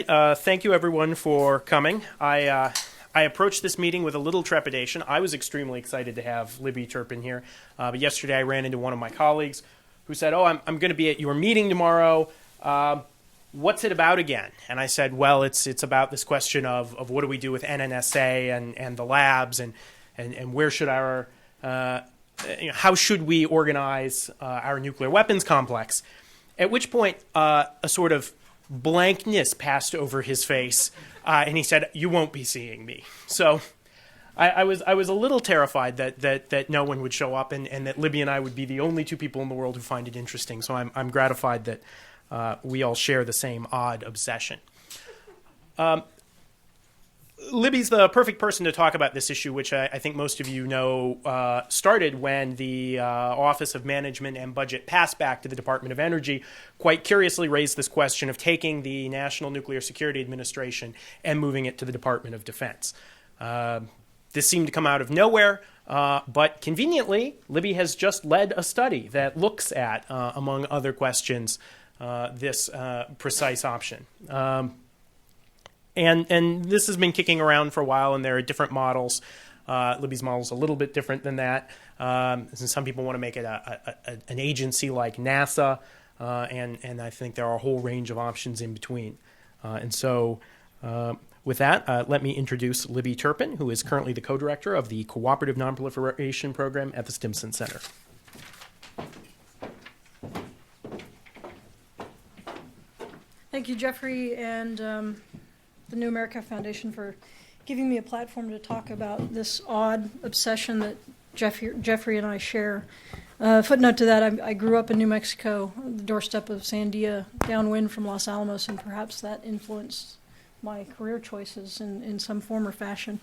good. Thank you, everyone, for coming. I approached this meeting with a little trepidation. I was extremely excited to have Libby Turpen here. But yesterday I ran into one of my colleagues who said, oh, I'm going to be at your meeting tomorrow. What's it about again? And I said, well, it's about this question of what do we do with NNSA and the labs and where should our, how should we organize our nuclear weapons complex? At which point a sort of blankness passed over his face, and he said, you won't be seeing me. So I was a little terrified that no one would show up and that Libby and I would be the only two people in the world who find it interesting. So I'm gratified that we all share the same odd obsession. Libby's the perfect person to talk about this issue, which I think most of you know started when the Office of Management and Budget passed back to the Department of Energy, quite curiously raised this question of taking the National Nuclear Security Administration and moving it to the Department of Defense. This seemed to come out of nowhere, but conveniently, Libby has just led a study that looks at, among other questions, this precise option. And this has been kicking around for a while, and there are different models. Libby's model is a little bit different than that. Some people want to make it an agency like NASA, and I think there are a whole range of options in between. And so with that, let me introduce Libby Turpen, who is currently the co-director of the Cooperative Nonproliferation Program at the Stimson Center. Thank you, Jeffrey, and the New America Foundation for giving me a platform to talk about this odd obsession that Jeffrey and I share. Footnote to that, I grew up in New Mexico, the doorstep of Sandia, downwind from Los Alamos, and perhaps that influenced my career choices in some form or fashion.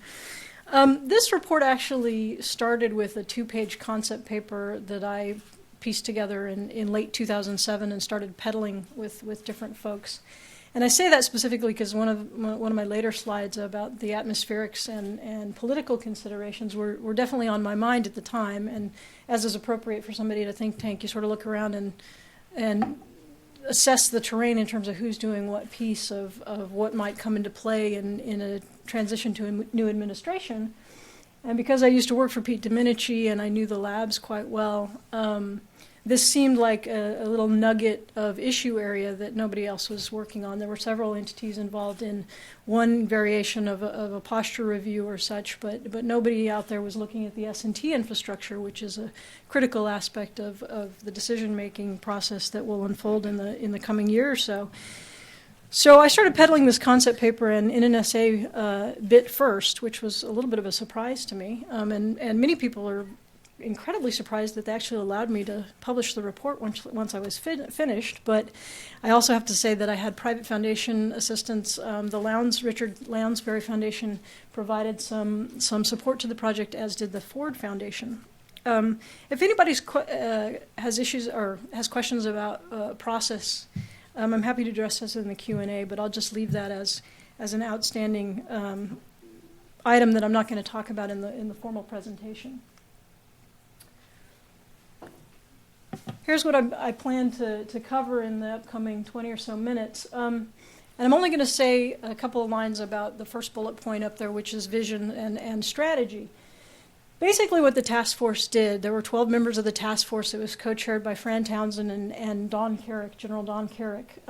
This report actually started with a 2-page concept paper that I pieced together in late 2007 and started peddling with different folks. And I say that specifically because one of my later slides about the atmospherics and political considerations were definitely on my mind at the time. And as is appropriate for somebody at a think tank, you sort of look around and assess the terrain in terms of who's doing what piece of what might come into play in a transition to a new administration. And because I used to work for Pete Dominici and I knew the labs quite well, this seemed like a little nugget of issue area that nobody else was working on. There were several entities involved in one variation of a posture review or such, but nobody out there was looking at the S&T infrastructure, which is a critical aspect of the decision-making process that will unfold in the coming year or so. So I started peddling this concept paper, and NNSA bit first, which was a little bit of a surprise to me, and many people are incredibly surprised that they actually allowed me to publish the report once I was finished. But I also have to say that I had private foundation assistance. The Richard Lounsbury Foundation provided some support to the project, as did the Ford Foundation. If anybody has issues or has questions about process, I'm happy to address this in the Q&A, but I'll just leave that as an outstanding item that I'm not going to talk about in the formal presentation. Here's what I plan to cover in the upcoming 20 or so minutes. And I'm only going to say a couple of lines about the first bullet point up there, which is vision and strategy. Basically what the task force did, there were 12 members of the task force. It was co-chaired by Fran Townsend and Don Carrick, General Don Carrick.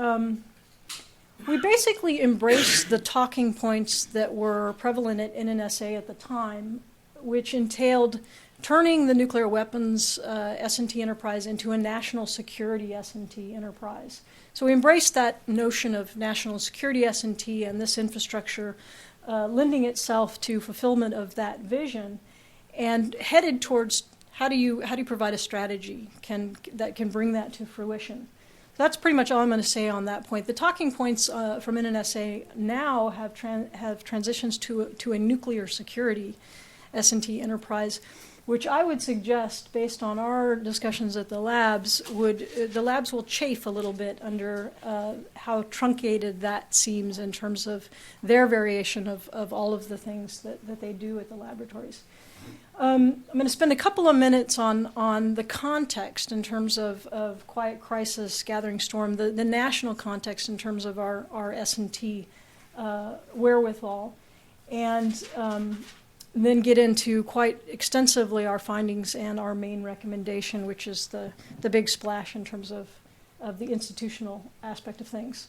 We basically embraced the talking points that were prevalent at NNSA at the time, which entailed turning the nuclear weapons S&T enterprise into a national security S&T enterprise. So we embraced that notion of national security S&T and this infrastructure lending itself to fulfillment of that vision, and headed towards how do you provide a strategy that can bring that to fruition. So that's pretty much all I'm going to say on that point. The talking points from NNSA now have transitions to a nuclear security S&T enterprise. which I would suggest, based on our discussions at the labs, the labs will chafe a little bit under how truncated that seems in terms of their variation of all of the things that they do at the laboratories. I'm going to spend a couple of minutes on the context in terms of quiet crisis, gathering storm, the national context in terms of our S&T wherewithal, and then get into quite extensively our findings and our main recommendation, which is the big splash in terms of the institutional aspect of things.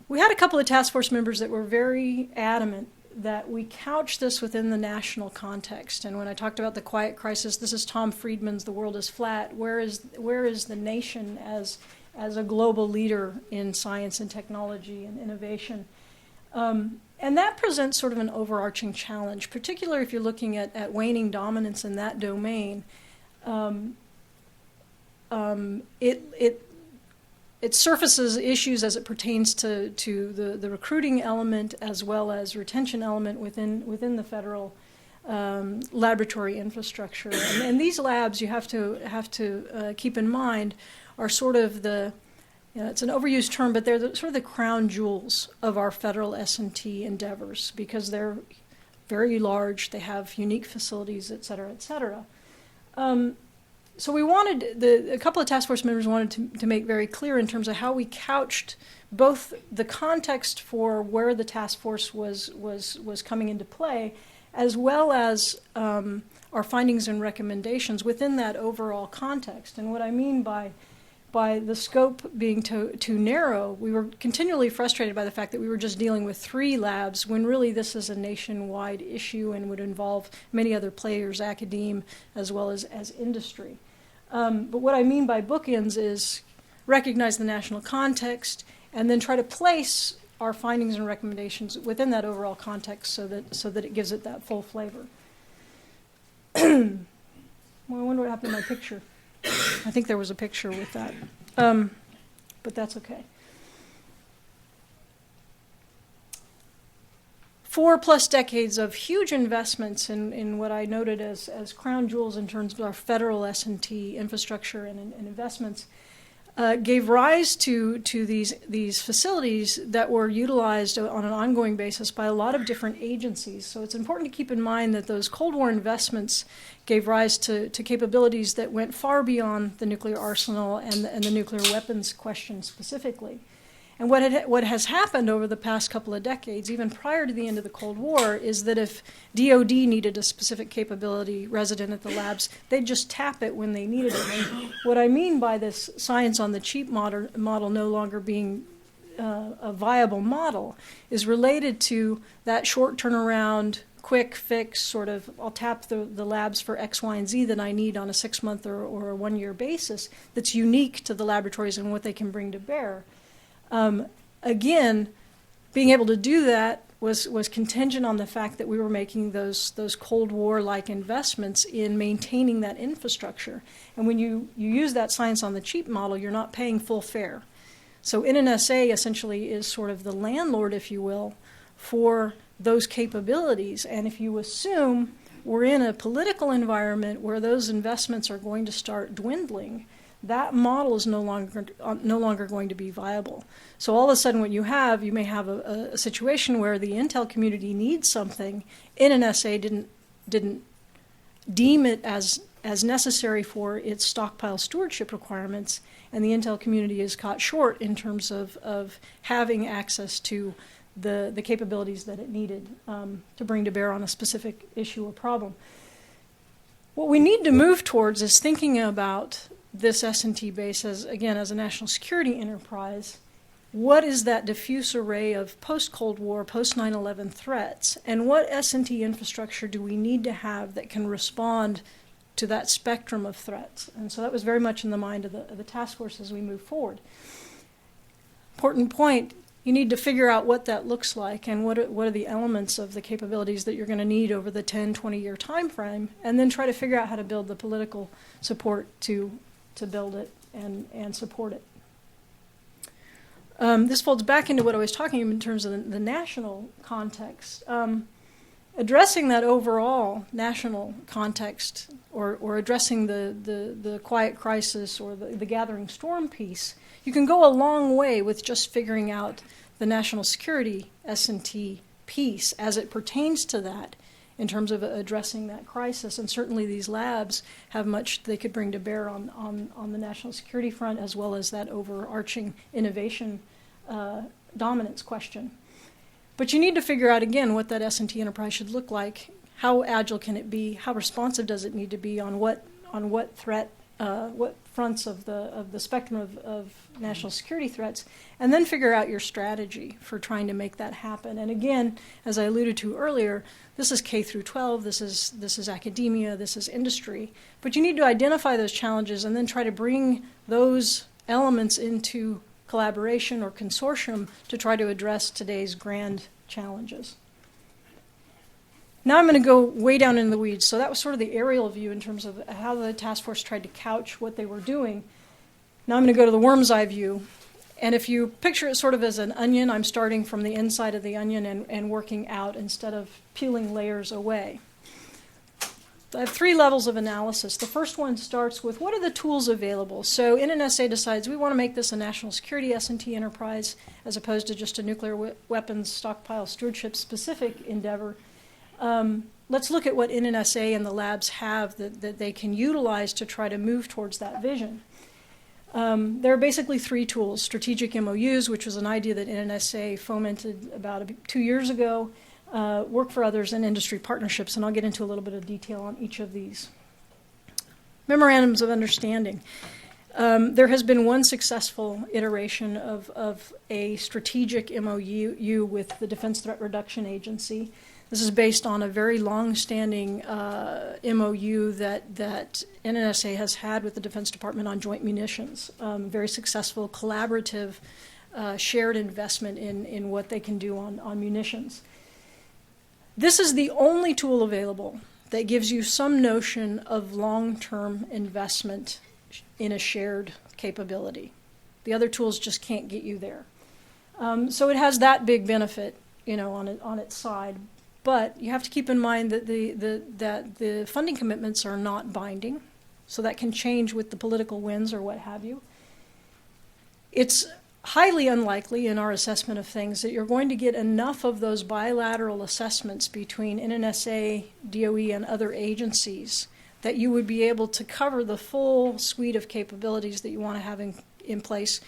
We had a couple of task force members that were very adamant that we couch this within the national context. And when I talked about the quiet crisis, this is Tom Friedman's "The World is Flat." Where is the nation as a global leader in science and technology and innovation? And that presents sort of an overarching challenge, particularly if you're looking at waning dominance in that domain. It surfaces issues as it pertains to the recruiting element as well as retention element within the federal laboratory infrastructure. And these labs, you have to keep in mind, are sort of it's an overused term, but they're sort of the crown jewels of our federal S&T endeavors because they're very large, they have unique facilities, et cetera, et cetera. So we wanted, a couple of task force members wanted to make very clear in terms of how we couched both the context for where the task force was coming into play, as well as our findings and recommendations within that overall context. And what I mean by the scope being too narrow, we were continually frustrated by the fact that we were just dealing with 3 labs when really this is a nationwide issue and would involve many other players, academe as well as industry. But what I mean by bookends is recognize the national context and then try to place our findings and recommendations within that overall context so that it gives it that full flavor. Well, I wonder what happened to my picture. I think there was a picture with that, but that's okay. 4+ decades of huge investments in what I noted as crown jewels in terms of our federal S&T infrastructure and investments gave rise to these facilities that were utilized on an ongoing basis by a lot of different agencies. So it's important to keep in mind that those Cold War investments gave rise to capabilities that went far beyond the nuclear arsenal and the nuclear weapons question specifically. And what has happened over the past couple of decades, even prior to the end of the Cold War, is that if DoD needed a specific capability resident at the labs, they'd just tap it when they needed it. And what I mean by this science on the cheap model no longer being a viable model is related to that short turnaround, quick fix sort of, I'll tap the labs for X, Y, and Z that I need on a 6-month or a 1-year basis that's unique to the laboratories and what they can bring to bear. Again, being able to do that was contingent on the fact that we were making those Cold War-like investments in maintaining that infrastructure. And when you use that science on the cheap model, you're not paying full fare. So NNSA essentially is sort of the landlord, if you will, for those capabilities. And if you assume we're in a political environment where those investments are going to start dwindling, that model is no longer going to be viable. So all of a sudden what you may have a situation where the intel community needs something, NNSA didn't deem it as necessary for its stockpile stewardship requirements, and the intel community is caught short in terms of having access to the capabilities that it needed to bring to bear on a specific issue or problem. What we need to move towards is thinking about this S&T base as a national security enterprise. What is that diffuse array of post-Cold War, post-9/11 threats, and what S&T infrastructure do we need to have that can respond to that spectrum of threats? And so that was very much in the mind of the task force as we move forward. Important point, you need to figure out what that looks like and what are the elements of the capabilities that you're going to need over the 10, 20-year time frame, and then try to figure out how to build the political support to build it and support it. This folds back into what I was talking about in terms of the national context. addressing that overall national context, or addressing the quiet crisis or the gathering storm piece, you can go a long way with just figuring out the national security S&T piece as it pertains to that in terms of addressing that crisis. And certainly these labs have much they could bring to bear on the national security front, as well as that overarching innovation dominance question. But you need to figure out, again, what that S&T enterprise should look like. How agile can it be? How responsive does it need to be? On what threat, what fronts of the spectrum of national security threats? And then figure out your strategy for trying to make that happen. And again, as I alluded to earlier, this is K through 12. This is academia. This is industry. But you need to identify those challenges and then try to bring those elements into collaboration or consortium to try to address today's grand challenges. Now I'm going to go way down in the weeds. So that was sort of the aerial view in terms of how the task force tried to couch what they were doing. Now I'm going to go to the worm's eye view. And if you picture it sort of as an onion, I'm starting from the inside of the onion and working out instead of peeling layers away. I have 3 levels of analysis. The first one starts with what are the tools available? So NNSA decides we want to make this a national security S&T enterprise as opposed to just a nuclear weapons stockpile stewardship specific endeavor. Let's look at what NNSA and the labs have that they can utilize to try to move towards that vision. There are basically 3 tools: strategic MOUs, which was an idea that NNSA fomented about 2 years ago, work for others, and industry partnerships, and I'll get into a little bit of detail on each of these. Memorandums of Understanding. There has been one successful iteration of a strategic MOU with the Defense Threat Reduction Agency. This is based on a very long-standing MOU that NNSA has had with the Defense Department on joint munitions. Very successful, collaborative, shared investment in what they can do on munitions. This is the only tool available that gives you some notion of long-term investment in a shared capability. The other tools just can't get you there. So it has that big benefit, on its side. But you have to keep in mind that the funding commitments are not binding, so that can change with the political winds or what have you. It's highly unlikely in our assessment of things that you're going to get enough of those bilateral assessments between NNSA, DoE, and other agencies that you would be able to cover the full suite of capabilities that you want to have in place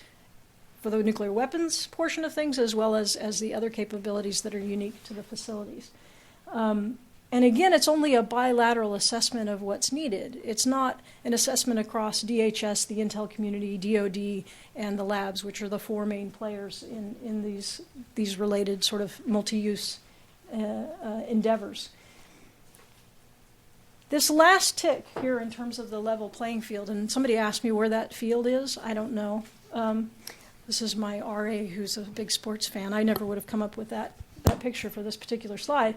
for the nuclear weapons portion of things, as well as the other capabilities that are unique to the facilities. And again, it's only a bilateral assessment of what's needed. It's not an assessment across DHS, the intel community, DoD, and the labs, which are the 4 main players in these related sort of multi-use endeavors. This last tick here in terms of the level playing field, and somebody asked me where that field is. I don't know. This is my RA, who's a big sports fan. I never would have come up with that picture for this particular slide.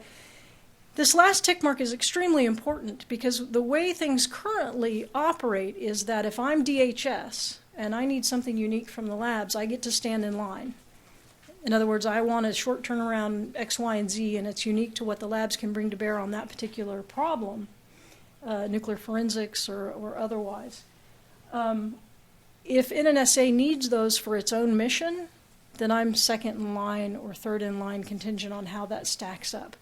This last tick mark is extremely important because the way things currently operate is that if I'm DHS and I need something unique from the labs, I get to stand in line. In other words, I want a short turnaround X, Y, and Z, and it's unique to what the labs can bring to bear on that particular problem, nuclear forensics or otherwise. If NNSA needs those for its own mission, then I'm second in line or third in line, contingent on how that stacks up.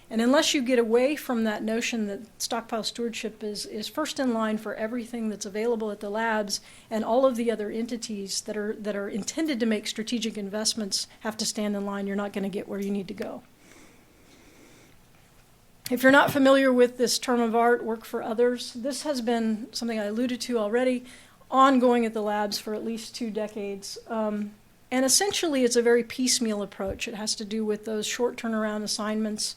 And unless you get away from that notion that stockpile stewardship is first in line for everything that's available at the labs, and all of the other entities that are intended to make strategic investments have to stand in line, you're not going to get where you need to go. If you're not familiar with this term of art, work for others, this has been something I alluded to already, ongoing at the labs for at least 2 decades. And essentially, it's a very piecemeal approach. It has to do with those short turnaround assignments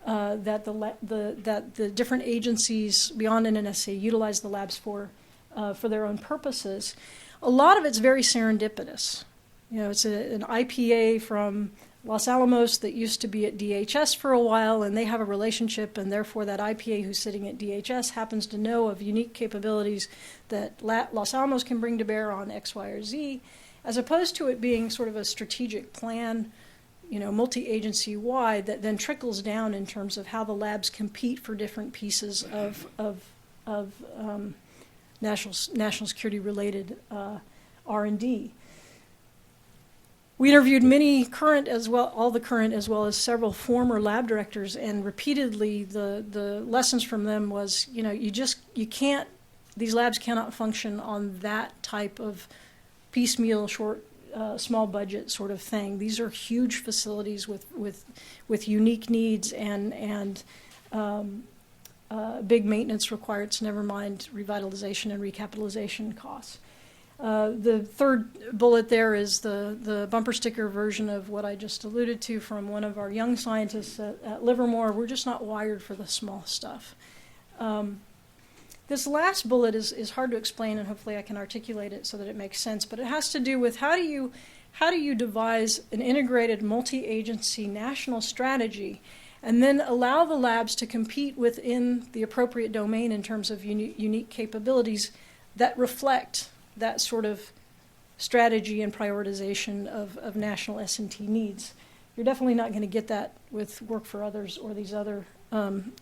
that the different agencies beyond NNSA utilize the labs for their own purposes. A lot of it's very serendipitous. It's an IPA from Los Alamos that used to be at DHS for a while, and they have a relationship, and therefore that IPA who's sitting at DHS happens to know of unique capabilities that Los Alamos can bring to bear on X, Y, or Z, as opposed to it being sort of a strategic plan, multi-agency wide that then trickles down in terms of how the labs compete for different pieces of national security related R&D. We interviewed many current as well, all the current as well as several former lab directors, and repeatedly the lessons from them was, you can't, these labs cannot function on that type of piecemeal, short, small budget sort of thing. These are huge facilities with unique needs and big maintenance required, so never mind revitalization and recapitalization costs. The third bullet there is the bumper sticker version of what I just alluded to from one of our young scientists at Livermore. We're just not wired for the small stuff. This last bullet is hard to explain, and hopefully I can articulate it so that it makes sense, but it has to do with how do you devise an integrated multi-agency national strategy and then allow the labs to compete within the appropriate domain in terms of unique capabilities that reflect that sort of strategy and prioritization of national S&T needs. You're definitely not going to get that with Work for Others or these other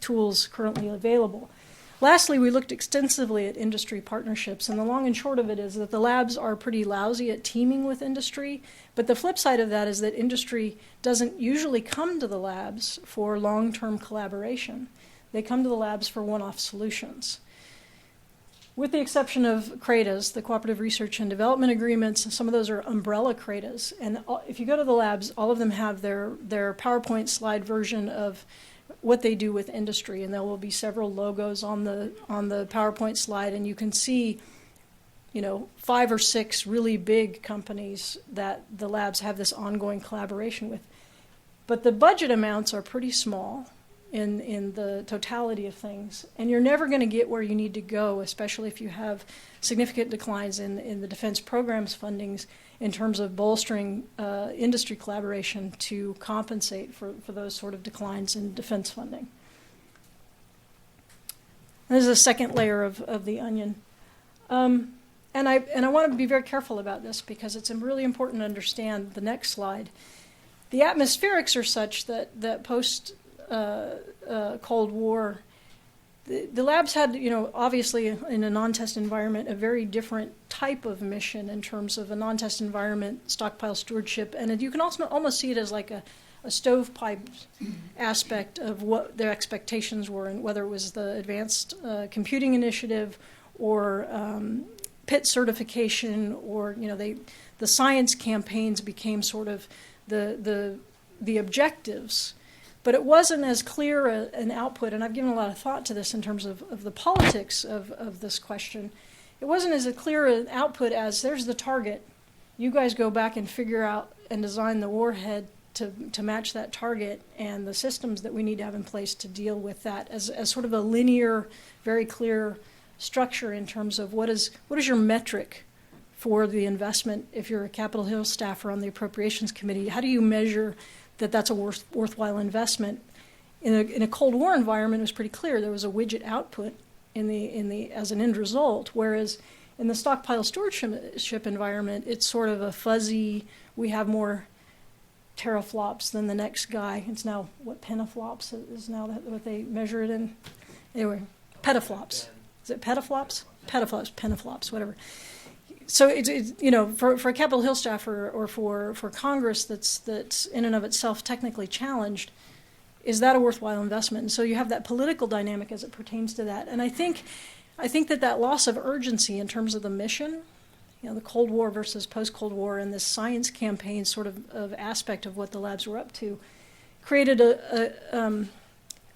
tools currently available. Lastly, we looked extensively at industry partnerships, and the long and short of it is that the labs are pretty lousy at teaming with industry, but the flip side of that is that industry doesn't usually come to the labs for long-term collaboration. They come to the labs for one-off solutions. With the exception of CRADAs, the Cooperative Research and Development Agreements, some of those are umbrella CRADAs. And if you go to the labs, all of them have their PowerPoint slide version of what they do with industry. And there will be several logos on the PowerPoint slide, and you can see 5 or 6 really big companies that the labs have this ongoing collaboration with. But the budget amounts are pretty small in the totality of things, and you're never going to get where you need to go, especially if you have significant declines in the defense programs fundings in terms of bolstering industry collaboration to compensate for those sort of declines in defense funding. And this is a second layer of the onion. And I want to be very careful about this because it's really important to understand the next slide. The atmospherics are such that post Cold War, the labs had, obviously in a non-test environment, a very different type of mission in terms of a non-test environment, stockpile stewardship, and you can also almost see it as like a stovepipe aspect of what their expectations were, and whether it was the Advanced Computing Initiative or PIT certification, or the science campaigns became sort of the objectives. But it wasn't as clear an output, and I've given a lot of thought to this in terms of the politics of this question. It wasn't as a clear an output as there's the target. You guys go back and figure out and design the warhead to match that target and the systems that we need to have in place to deal with that as sort of a linear, very clear structure in terms of what is your metric for the investment. If you're a Capitol Hill staffer on the Appropriations Committee, how do you measure that's a worthwhile investment? In a Cold War environment, it was pretty clear there was a widget output as an end result, whereas in the stockpile stewardship environment, it's sort of a fuzzy, we have more teraflops than the next guy. It's now, petaflops is now what they measure it in? Anyway, petaflops. Is it petaflops? Petaflops, whatever. So it's for a Capitol Hill staffer or for Congress that's in and of itself technically challenged, is that a worthwhile investment? And so you have that political dynamic as it pertains to that. And I think that loss of urgency in terms of the mission, the Cold War versus post-Cold War, and this science campaign sort of aspect of what the labs were up to, created a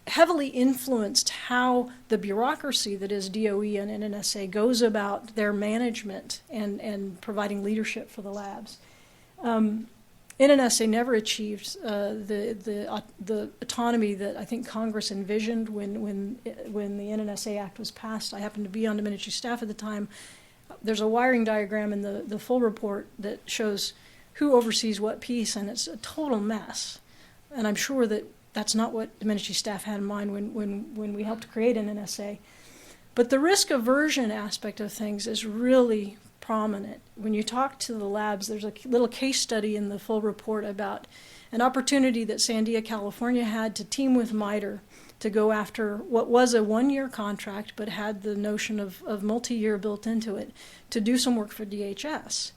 heavily influenced how the bureaucracy that is DOE and NNSA goes about their management and providing leadership for the labs. NNSA never achieved the autonomy that I think Congress envisioned when the NNSA Act was passed. I happened to be on Dominici staff at the time. There's a wiring diagram in the full report that shows who oversees what piece, and it's a total mess. And I'm sure that's not what Dominici staff had in mind when we helped create NNSA. But the risk aversion aspect of things is really prominent. When you talk to the labs, there's a little case study in the full report about an opportunity that Sandia, California had to team with MITRE to go after what was a one-year contract but had the notion of multi-year built into it to do some work for DHS.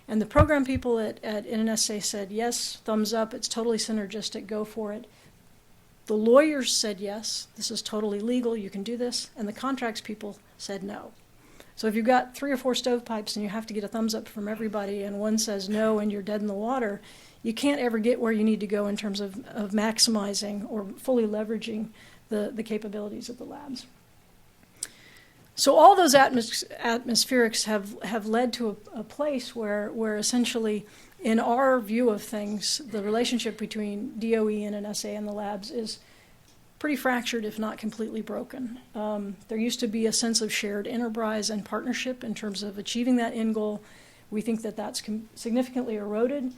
And the program people at NNSA said, yes, thumbs up, it's totally synergistic, go for it. The lawyers said, yes, this is totally legal, you can do this. And the contracts people said no. So if you've got 3 or 4 stovepipes and you have to get a thumbs up from everybody and one says no and you're dead in the water, you can't ever get where you need to go in terms of maximizing or fully leveraging the capabilities of the labs. So all those atmospherics have led to a place where essentially, in our view of things, the relationship between DOE and NNSA and the labs is pretty fractured, if not completely broken. There used to be a sense of shared enterprise and partnership in terms of achieving that end goal. We think that that's significantly eroded.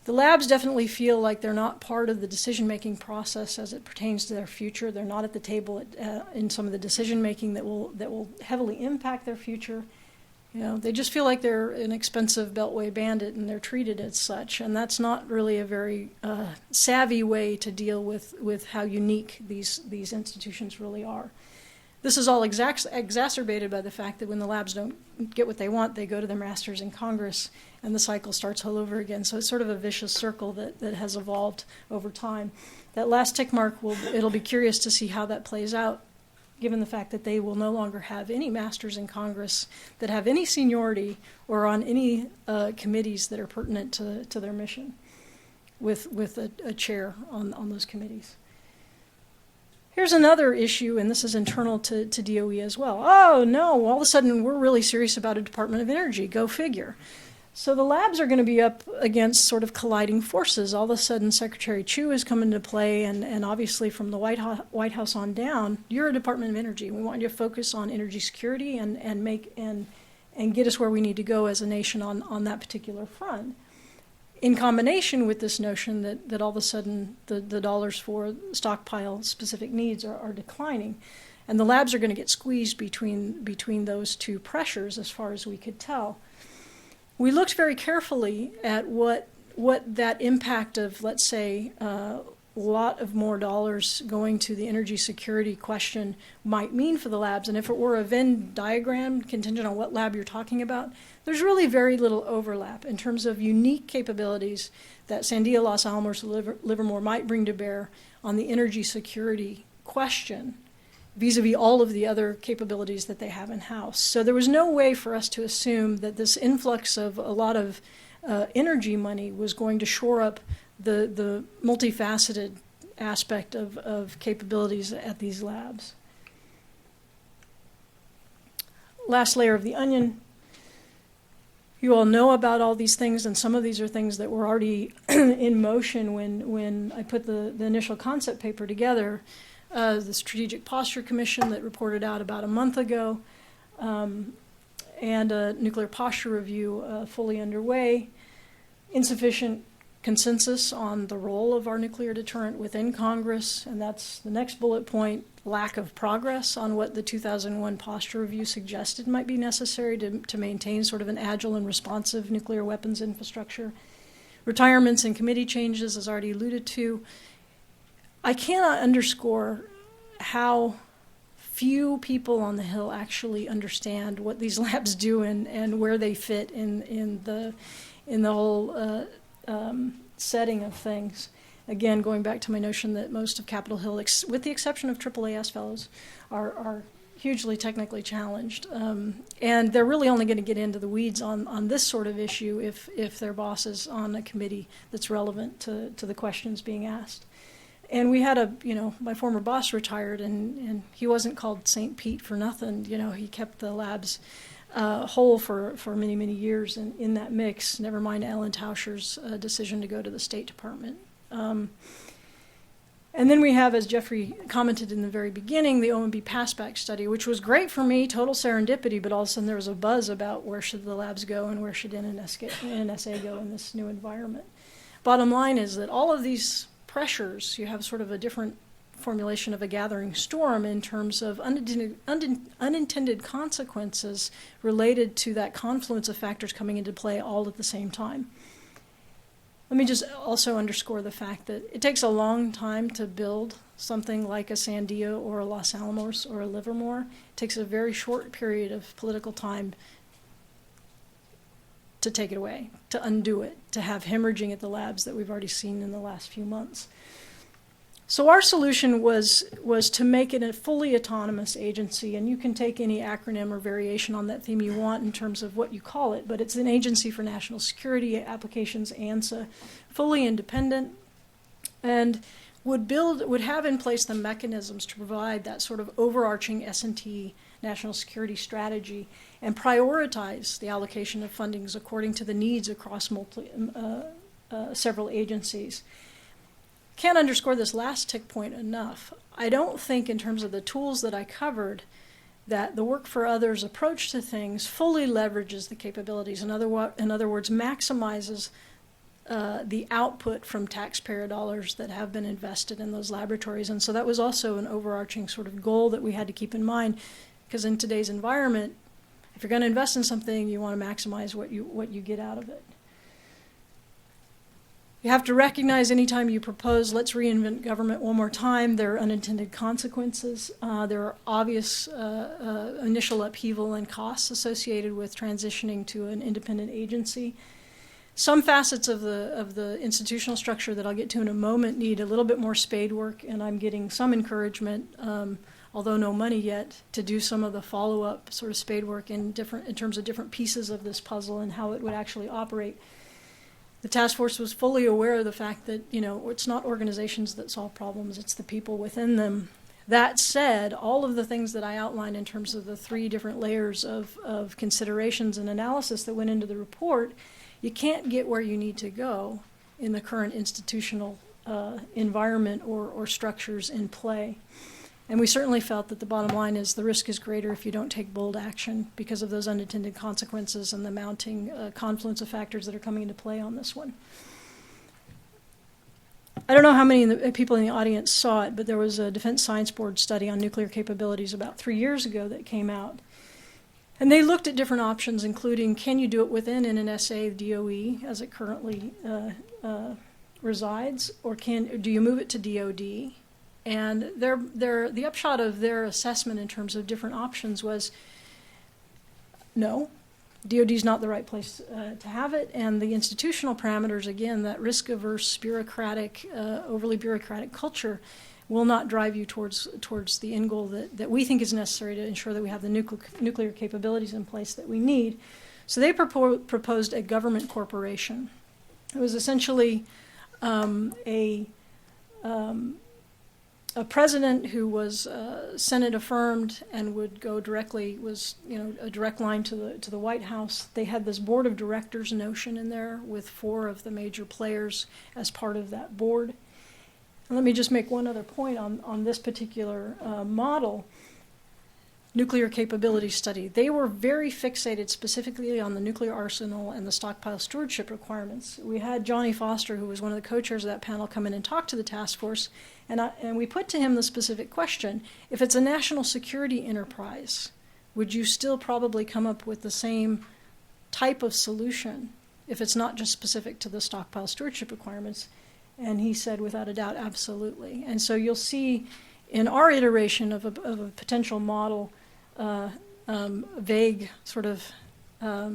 The labs definitely feel like they're not part of the decision-making process as it pertains to their future. They're not at the table in some of the decision-making that will heavily impact their future. You know, they just feel like they're an expensive beltway bandit and they're treated as such. And that's not really a very savvy way to deal with how unique these institutions really are. This is all exacerbated by the fact that when the labs don't get what they want, they go to their masters in Congress and the cycle starts all over again. So it's sort of a vicious circle that has evolved over time. That last tick mark, it'll be curious to see how that plays out, given the fact that they will no longer have any masters in Congress that have any seniority or on any committees that are pertinent to their mission with a chair on those committees. Here's another issue, and this is internal to DOE as well. Oh, no, all of a sudden we're really serious about a Department of Energy. Go figure. So the labs are going to be up against sort of colliding forces. All of a sudden Secretary Chu has come into play, and obviously from the White House on down, you're a Department of Energy. We want you to focus on energy security and get us where we need to go as a nation on that particular front. In combination with this notion that all of a sudden the dollars for stockpile specific needs are declining, and the labs are going to get squeezed between those two pressures as far as we could tell. We looked very carefully at what that impact of, let's say, a lot of more dollars going to the energy security question might mean for the labs. And if it were a Venn diagram contingent on what lab you're talking about, there's really very little overlap in terms of unique capabilities that Sandia, Los Alamos, Livermore might bring to bear on the energy security question vis-a-vis all of the other capabilities that they have in-house. So there was no way for us to assume that this influx of a lot of energy money was going to shore up the multifaceted aspect of capabilities at these labs. Last layer of the onion. You all know about all these things, and some of these are things that were already in motion when I put the initial concept paper together. The Strategic Posture Commission that reported out about a month ago, and a nuclear posture review fully underway. Insufficient consensus on the role of our nuclear deterrent within Congress, and that's the next bullet point, lack of progress on what the 2001 posture review suggested might be necessary to maintain sort of an agile and responsive nuclear weapons infrastructure. Retirements and committee changes, as already alluded to. I cannot underscore how few people on the Hill actually understand what these labs do and where they fit in the whole setting of things. Again, going back to my notion that most of Capitol Hill, with the exception of AAAS fellows, are hugely technically challenged. And they're really only going to get into the weeds on this sort of issue if their boss is on a committee that's relevant to the questions being asked. And we had my former boss retired, and he wasn't called St. Pete for nothing. He kept the labs whole for many, many years in that mix, never mind Alan Tauscher's decision to go to the State Department. And then we have, as Jeffrey commented in the very beginning, the OMB Passback study, which was great for me, total serendipity, but all of a sudden there was a buzz about where should the labs go and where should NNSA go in this new environment. Bottom line is that all of these pressures, you have sort of a different formulation of a gathering storm in terms of unintended consequences related to that confluence of factors coming into play all at the same time. Let me just also underscore the fact that it takes a long time to build something like a Sandia or a Los Alamos or a Livermore. It takes a very short period of political time to take it away, to undo it, to have hemorrhaging at the labs that we've already seen in the last few months. So our solution was to make it a fully autonomous agency, and you can take any acronym or variation on that theme you want in terms of what you call it, but it's an agency for national security applications, ANSA, fully independent, and would have in place the mechanisms to provide that sort of overarching S&T national security strategy and prioritize the allocation of fundings according to the needs across several agencies. Can't underscore this last tick point enough. I don't think in terms of the tools that I covered that the work for others approach to things fully leverages the capabilities. In other words, maximizes the output from taxpayer dollars that have been invested in those laboratories. And so that was also an overarching sort of goal that we had to keep in mind, because in today's environment, if you're going to invest in something, you want to maximize what you get out of it. You have to recognize anytime you propose, let's reinvent government one more time, there are unintended consequences. There are obvious initial upheaval and costs associated with transitioning to an independent agency. Some facets of the institutional structure that I'll get to in a moment need a little bit more spade work, and I'm getting some encouragement, although no money yet, to do some of the follow-up sort of spade work in terms of different pieces of this puzzle and how it would actually operate. The task force was fully aware of the fact that, it's not organizations that solve problems, it's the people within them. That said, all of the things that I outlined in terms of the 3 different layers of considerations and analysis that went into the report, you can't get where you need to go in the current institutional environment or structures in play. And we certainly felt that the bottom line is the risk is greater if you don't take bold action because of those unintended consequences and the mounting confluence of factors that are coming into play on this one. I don't know how many people in the audience saw it, but there was a Defense Science Board study on nuclear capabilities about 3 years ago that came out. And they looked at different options, including can you do it within NNSA DOE as it currently resides, or do you move it to DOD? And the upshot of their assessment in terms of different options was no, DOD is not the right place to have it, and the institutional parameters, again, that risk-averse, bureaucratic, overly bureaucratic culture will not drive you towards the end goal that we think is necessary to ensure that we have the nuclear capabilities in place that we need. So they proposed a government corporation. It was essentially a president who was Senate affirmed and would go directly, a direct line to the White House. They had this board of directors notion in there with 4 of the major players as part of that board. And let me just make one other point on this particular model. Nuclear capability study. They were very fixated specifically on the nuclear arsenal and the stockpile stewardship requirements. We had Johnny Foster, who was one of the co-chairs of that panel, come in and talk to the task force, and we put to him the specific question, if it's a national security enterprise, would you still probably come up with the same type of solution if it's not just specific to the stockpile stewardship requirements? And he said, without a doubt, absolutely. And so you'll see in our iteration of a potential model, vague sort of a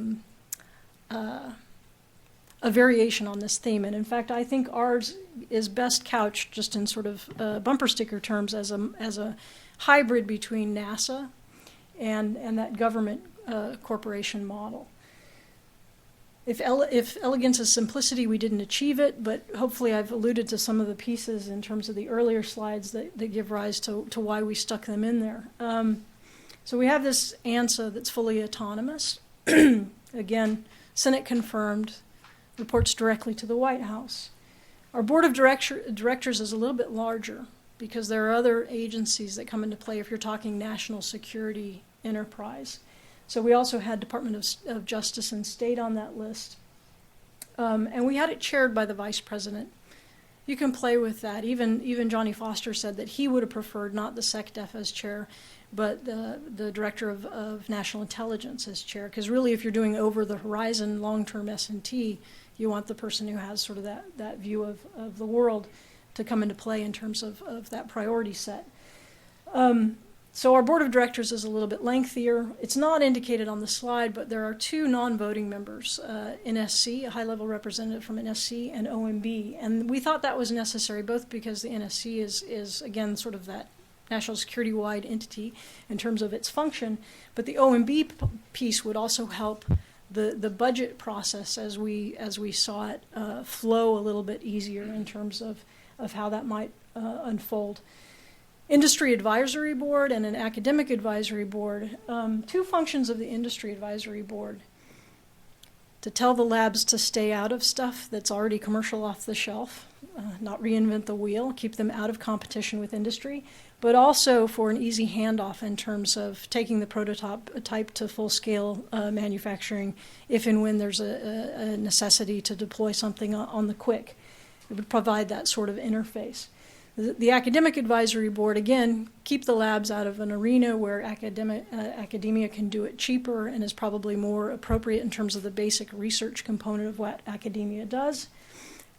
variation on this theme. And in fact, I think ours is best couched just in sort of bumper sticker terms as a hybrid between NASA and that government corporation model. If elegance is simplicity, we didn't achieve it, but hopefully I've alluded to some of the pieces in terms of the earlier slides that give rise to why we stuck them in there. So we have this ANSA that's fully autonomous. Again, Senate confirmed, reports directly to the White House. Our board of directors is a little bit larger because there are other agencies that come into play if you're talking national security enterprise. So we also had Department of Justice and State on that list. And we had it chaired by the Vice President. You can play with that. Even Johnny Foster said that he would have preferred not the SecDef as chair, but the Director of National Intelligence as chair. Because really, if you're doing over the horizon long-term S&T, you want the person who has sort of that view of the world to come into play in terms of that priority set. So our board of directors is a little bit lengthier. It's not indicated on the slide, but there are 2 non-voting members, NSC, a high-level representative from NSC, and OMB. And we thought that was necessary, both because the NSC is again, sort of that national security-wide entity in terms of its function, but the OMB piece would also help the budget process as we saw it flow a little bit easier in terms of how that might unfold. Industry Advisory Board and an Academic Advisory Board. 2 functions of the Industry Advisory Board: to tell the labs to stay out of stuff that's already commercial off the shelf, not reinvent the wheel, keep them out of competition with industry, but also for an easy handoff in terms of taking the prototype to full-scale manufacturing if and when there's a necessity to deploy something on the quick. It would provide that sort of interface. The Academic Advisory Board, again, keep the labs out of an arena where academia can do it cheaper and is probably more appropriate in terms of the basic research component of what academia does.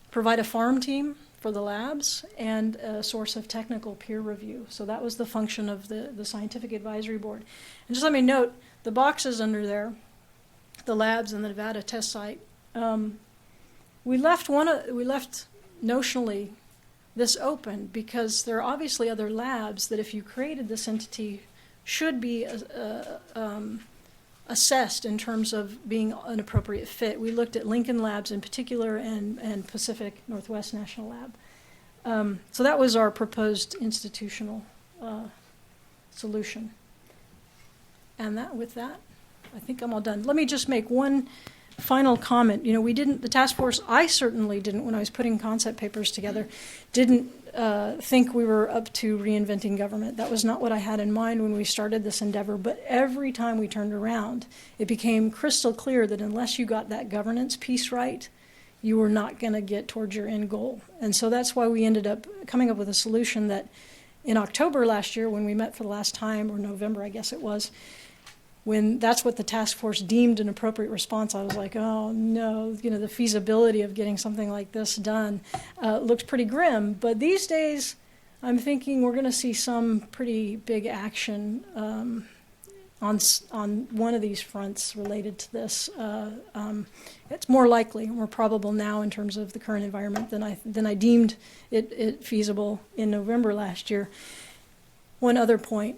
Provide a farm team for the labs and a source of technical peer review. So that was the function of the Scientific Advisory Board. And just let me note, the boxes under there, the labs and the Nevada test site, we left notionally this open because there are obviously other labs that if you created this entity should be assessed in terms of being an appropriate fit. We looked at Lincoln Labs in particular and Pacific Northwest National Lab. So that was our proposed institutional solution. And with that, I think I'm all done. Let me just make one final comment. The task force, I certainly didn't, when I was putting concept papers together, didn't think we were up to reinventing government. That was not what I had in mind when we started this endeavor. But every time we turned around, it became crystal clear that unless you got that governance piece right, you were not going to get towards your end goal. And so that's why we ended up coming up with a solution that in October last year, when we met for the last time, or November, I guess it was, when that's what the task force deemed an appropriate response, I was like, oh no, the feasibility of getting something like this done looks pretty grim. But these days, I'm thinking we're going to see some pretty big action on one of these fronts related to this. It's more likely, more probable now in terms of the current environment than I deemed it feasible in November last year. One other point.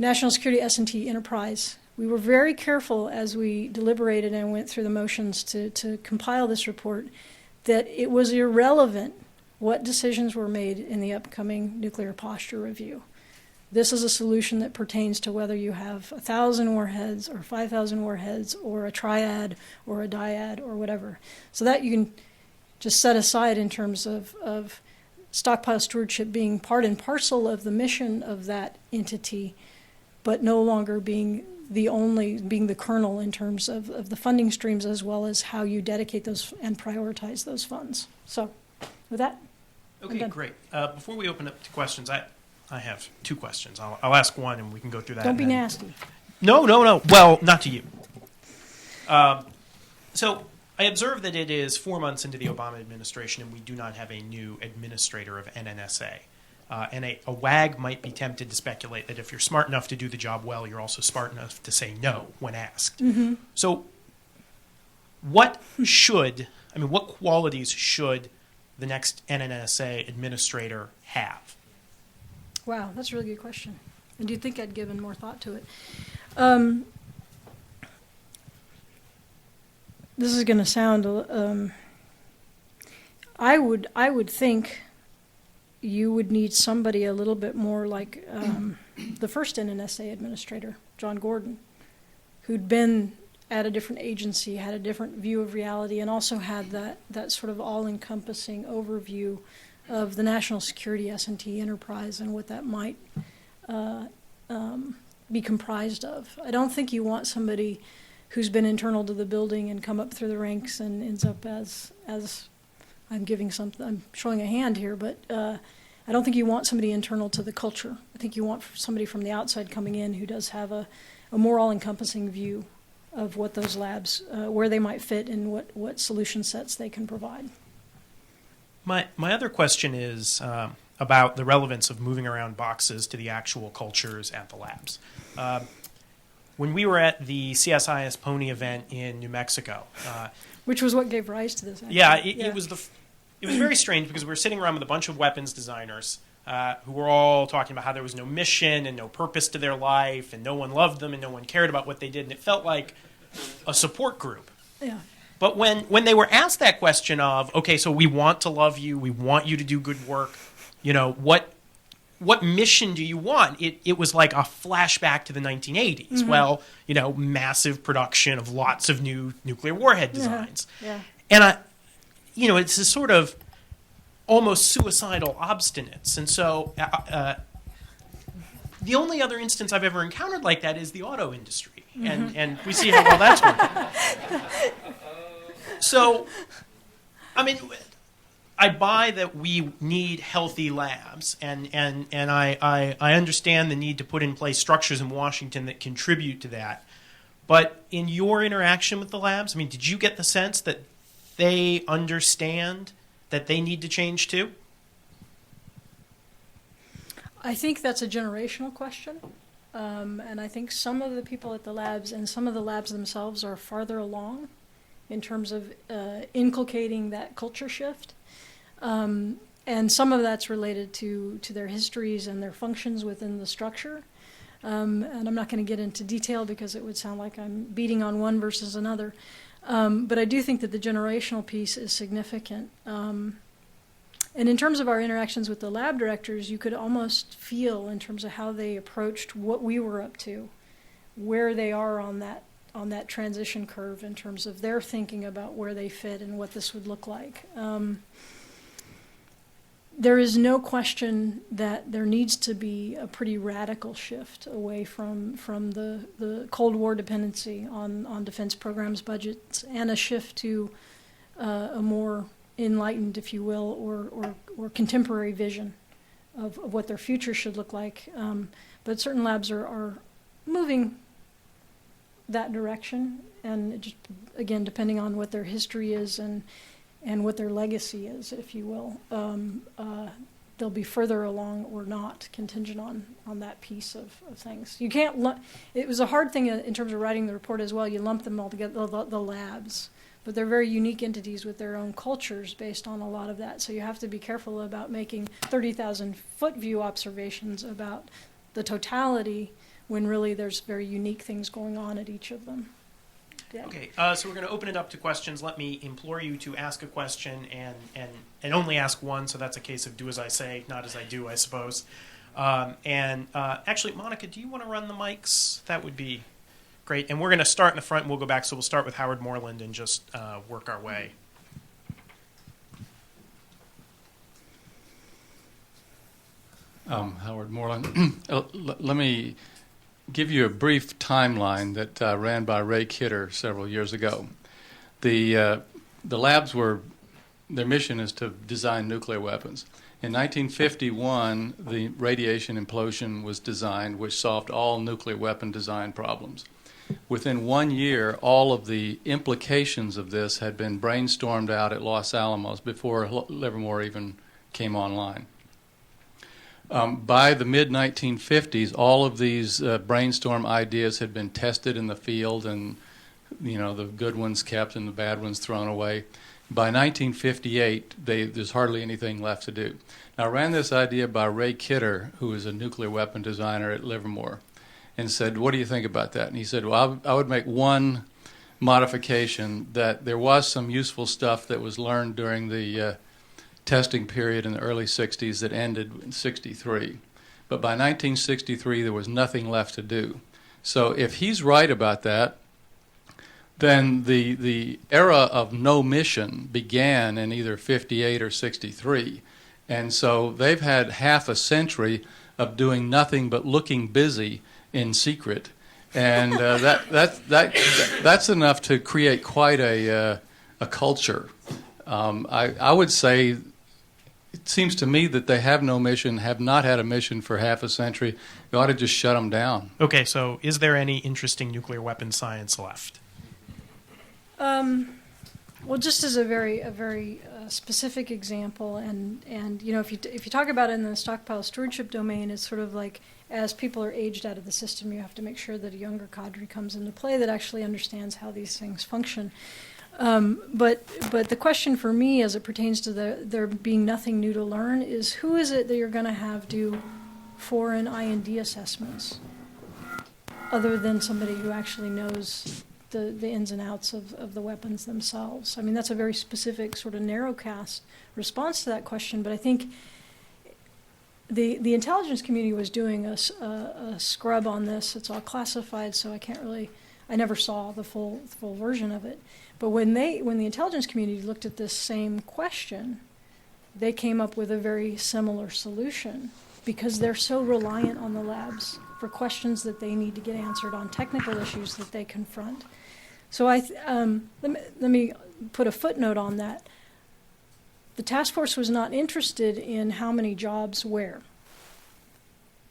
National Security S&T Enterprise. We were very careful as we deliberated and went through the motions to compile this report that it was irrelevant what decisions were made in the upcoming nuclear posture review. This is a solution that pertains to whether you have 1,000 warheads or 5,000 warheads or a triad or a dyad or whatever. So that you can just set aside in terms of stockpile stewardship being part and parcel of the mission of that entity, but no longer being the kernel in terms of the funding streams as well as how you dedicate those and prioritize those funds. So with that, okay, great. Before we open up to questions, I have 2 questions. I'll ask one and we can go through that. Don't be nasty. No. Well, not to you. So I observe that it is 4 months into the Obama administration and we do not have a new administrator of NNSA. And a WAG might be tempted to speculate that if you're smart enough to do the job well, you're also smart enough to say no when asked. Mm-hmm. So what qualities should the next NNSA administrator have? Wow, that's a really good question. And do you think I'd given more thought to it? This is going to sound... I would think you would need somebody a little bit more like the first NNSA administrator, John Gordon, who'd been at a different agency, had a different view of reality, and also had that sort of all-encompassing overview of the national security S&T enterprise and what that might be comprised of. I don't think you want somebody who's been internal to the building and come up through the ranks and ends up as I'm showing a hand here, but I don't think you want somebody internal to the culture. I think you want somebody from the outside coming in who does have a more all-encompassing view of what those labs, where they might fit and what solution sets they can provide. My other question is about the relevance of moving around boxes to the actual cultures at the labs. When we were at the CSIS Pony event in New Mexico, which was what gave rise to this. Actually. Yeah, it was very strange because we were sitting around with a bunch of weapons designers who were all talking about how there was no mission and no purpose to their life, and no one loved them and no one cared about what they did, and it felt like a support group. Yeah. But when they were asked that question of, okay, so we want to love you, we want you to do good work, what mission do you want? It was like a flashback to the 1980s. Mm-hmm. Well, massive production of lots of new nuclear warhead designs. Yeah. And it's a sort of almost suicidal obstinance. And so the only other instance I've ever encountered like that is the auto industry. Mm-hmm. And we see how well that's working. So, I buy that we need healthy labs, and I understand the need to put in place structures in Washington that contribute to that. But in your interaction with the labs, did you get the sense that they understand that they need to change too? I think that's a generational question. And I think some of the people at the labs and some of the labs themselves are farther along in terms of inculcating that culture shift. And some of that's related to their histories and their functions within the structure. And I'm not going to get into detail because it would sound like I'm beating on one versus another. But I do think that the generational piece is significant. And in terms of our interactions with the lab directors, you could almost feel in terms of how they approached what we were up to, where they are on that transition curve in terms of their thinking about where they fit and what this would look like. There is no question that there needs to be a pretty radical shift away from the Cold War dependency on defense programs, budgets, and a shift to a more enlightened, if you will, or contemporary vision of what their future should look like. But certain labs are moving that direction, and it just, again, depending on what their history is and what their legacy is, if you will, they'll be further along or not, contingent on that piece of things. You can't it was a hard thing in terms of writing the report as well. You lump them all together, the labs, but they're very unique entities with their own cultures based on a lot of that. So you have to be careful about making 30,000-foot view observations about the totality when really there's very unique things going on at each of them. Yeah. Okay, so we're going to open it up to questions. Let me implore you to ask a question and only ask one, so that's a case of do as I say, not as I do, I suppose. Actually, Monica, do you want to run the mics? That would be great. And we're going to start in the front, and we'll go back. So we'll start with Howard Moreland and just work our way. Howard Moreland. Let me give you a brief timeline that ran by Ray Kidder several years ago. The labs their mission is to design nuclear weapons. In 1951, the radiation implosion was designed, which solved all nuclear weapon design problems. Within 1 year, all of the implications of this had been brainstormed out at Los Alamos before Livermore even came online. By the mid-1950s, all of these brainstorm ideas had been tested in the field, and the good ones kept and the bad ones thrown away. By 1958, there's hardly anything left to do. Now, I ran this idea by Ray Kidder, who is a nuclear weapon designer at Livermore, and said, "What do you think about that?" And he said, "Well, I would make one modification, that there was some useful stuff that was learned during the testing period in the early 60s that ended in 63. But by 1963, there was nothing left to do." So if he's right about that, then the era of no mission began in either 58 or 63. And so they've had half a century of doing nothing but looking busy in secret. And that's enough to create quite a culture. I would say it seems to me that they have no mission, have not had a mission for half a century. You ought to just shut them down. Okay, so is there any interesting nuclear weapons science left? Well, just as a very specific example, and you know, if you talk about it in the stockpile stewardship domain, it's sort of like as people are aged out of the system, you have to make sure that a younger cadre comes into play that actually understands how these things function. But the question for me, as it pertains to there being nothing new to learn, is who is it that you're going to have do foreign I&D assessments, other than somebody who actually knows the ins and outs of the weapons themselves? I mean, that's a very specific sort of narrowcast response to that question, but I think the intelligence community was doing a scrub on this. It's all classified, so I never saw the full version of it. But when the intelligence community looked at this same question, they came up with a very similar solution, because they're so reliant on the labs for questions that they need to get answered on technical issues that they confront. So let me put a footnote on that. The task force was not interested in how many jobs where.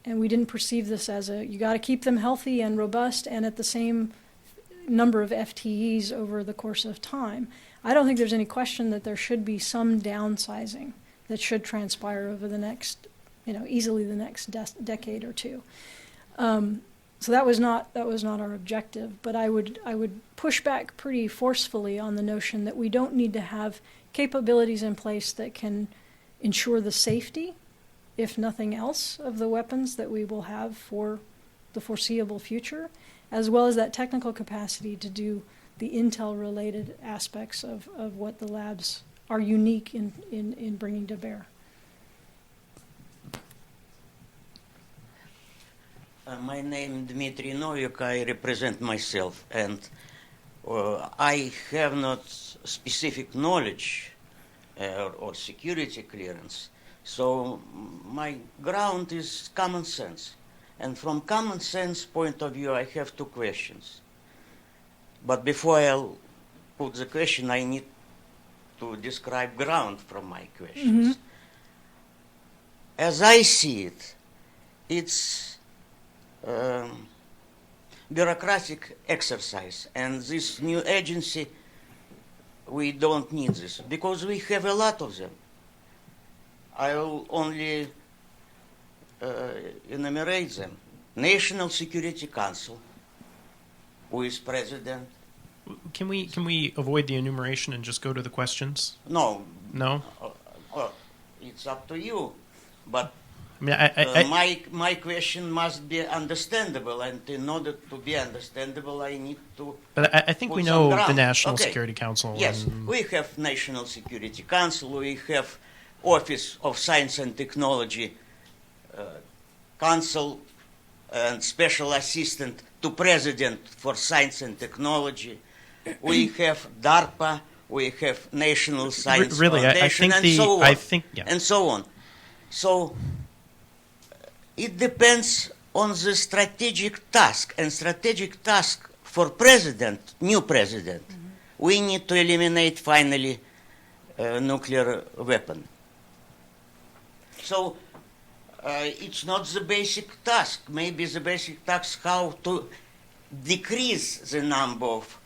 And we didn't perceive this as you got to keep them healthy and robust and at the same number of FTEs over the course of time. I don't think there's any question that there should be some downsizing that should transpire over the next, easily the next decade or two. So that was not our objective. But I would push back pretty forcefully on the notion that we don't need to have capabilities in place that can ensure the safety, if nothing else, of the weapons that we will have for the foreseeable future, as well as that technical capacity to do the intel-related aspects of what the labs are unique in bringing to bear. My name is Dmitry Novyk. I represent myself, and I have not specific knowledge or security clearance. So my ground is common sense. And from common sense point of view, I have two questions. But before I'll put the question, I need to describe ground from my questions. Mm-hmm. As I see it, it's bureaucratic exercise, and this new agency, we don't need this because we have a lot of them. I will only enumerate them. National Security Council, who is president. Can we avoid the enumeration and just go to the questions? No. No? It's up to you, but I mean, my question must be understandable, and in order to be understandable, I need to. But I think we know the National Security Council. Yes, we have National Security Council. We have Office of Science and Technology Council and Special Assistant to President for Science and Technology. We have DARPA. We have National Science Foundation, and so on. And so on. So it depends on the strategic task. And strategic task for new president, we need to eliminate finally nuclear weapon. So it's not the basic task. Maybe the basic task how to decrease the number of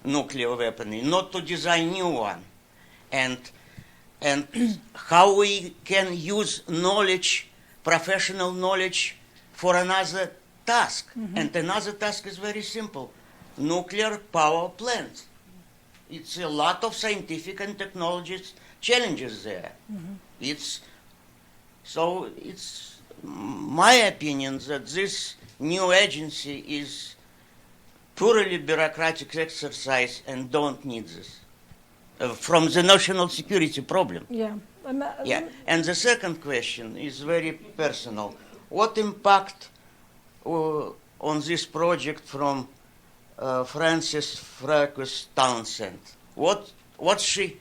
nuclear weapons, not to design new one, and how we can use knowledge, professional knowledge, for another task. Mm-hmm. And another task is very simple: nuclear power plants. It's a lot of scientific and technological challenges there. Mm-hmm. It's my opinion that this new agency is purely bureaucratic exercise and don't need this from the national security problem. Yeah. Yeah. And the second question is very personal. What impact on this project from Frances Fracas Townsend? What she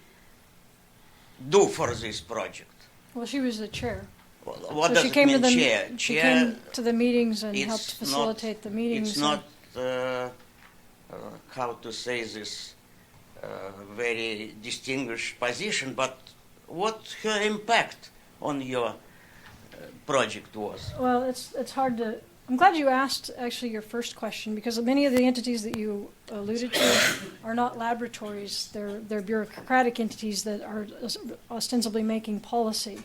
do for this project? Well, she was the chair. What so does she it came mean, to the chair? She chair, came to the meetings and helped facilitate the meetings. It's not how to say this. very distinguished position, but what her impact on your project was? Well, it's hard to. I'm glad you asked actually your first question, because many of the entities that you alluded to are not laboratories. They're bureaucratic entities that are ostensibly making policy.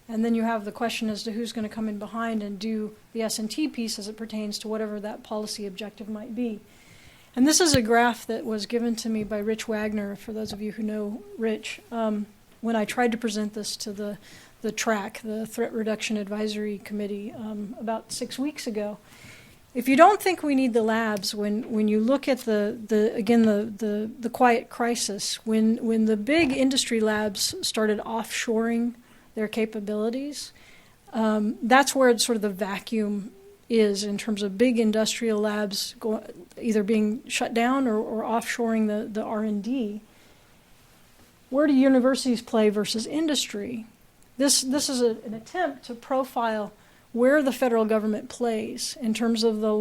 And then you have the question as to who's going to come in behind and do the S&T piece as it pertains to whatever that policy objective might be. And this is a graph that was given to me by Rich Wagner, for those of you who know Rich, when I tried to present this to the TRAC, the Threat Reduction Advisory Committee, about 6 weeks ago. If you don't think we need the labs, when you look at the quiet crisis, when the big industry labs started offshoring their capabilities, that's where it's sort of the vacuum is in terms of big industrial labs either being shut down or offshoring the R&D. Where do universities play versus industry? This is an attempt to profile where the federal government plays in terms of the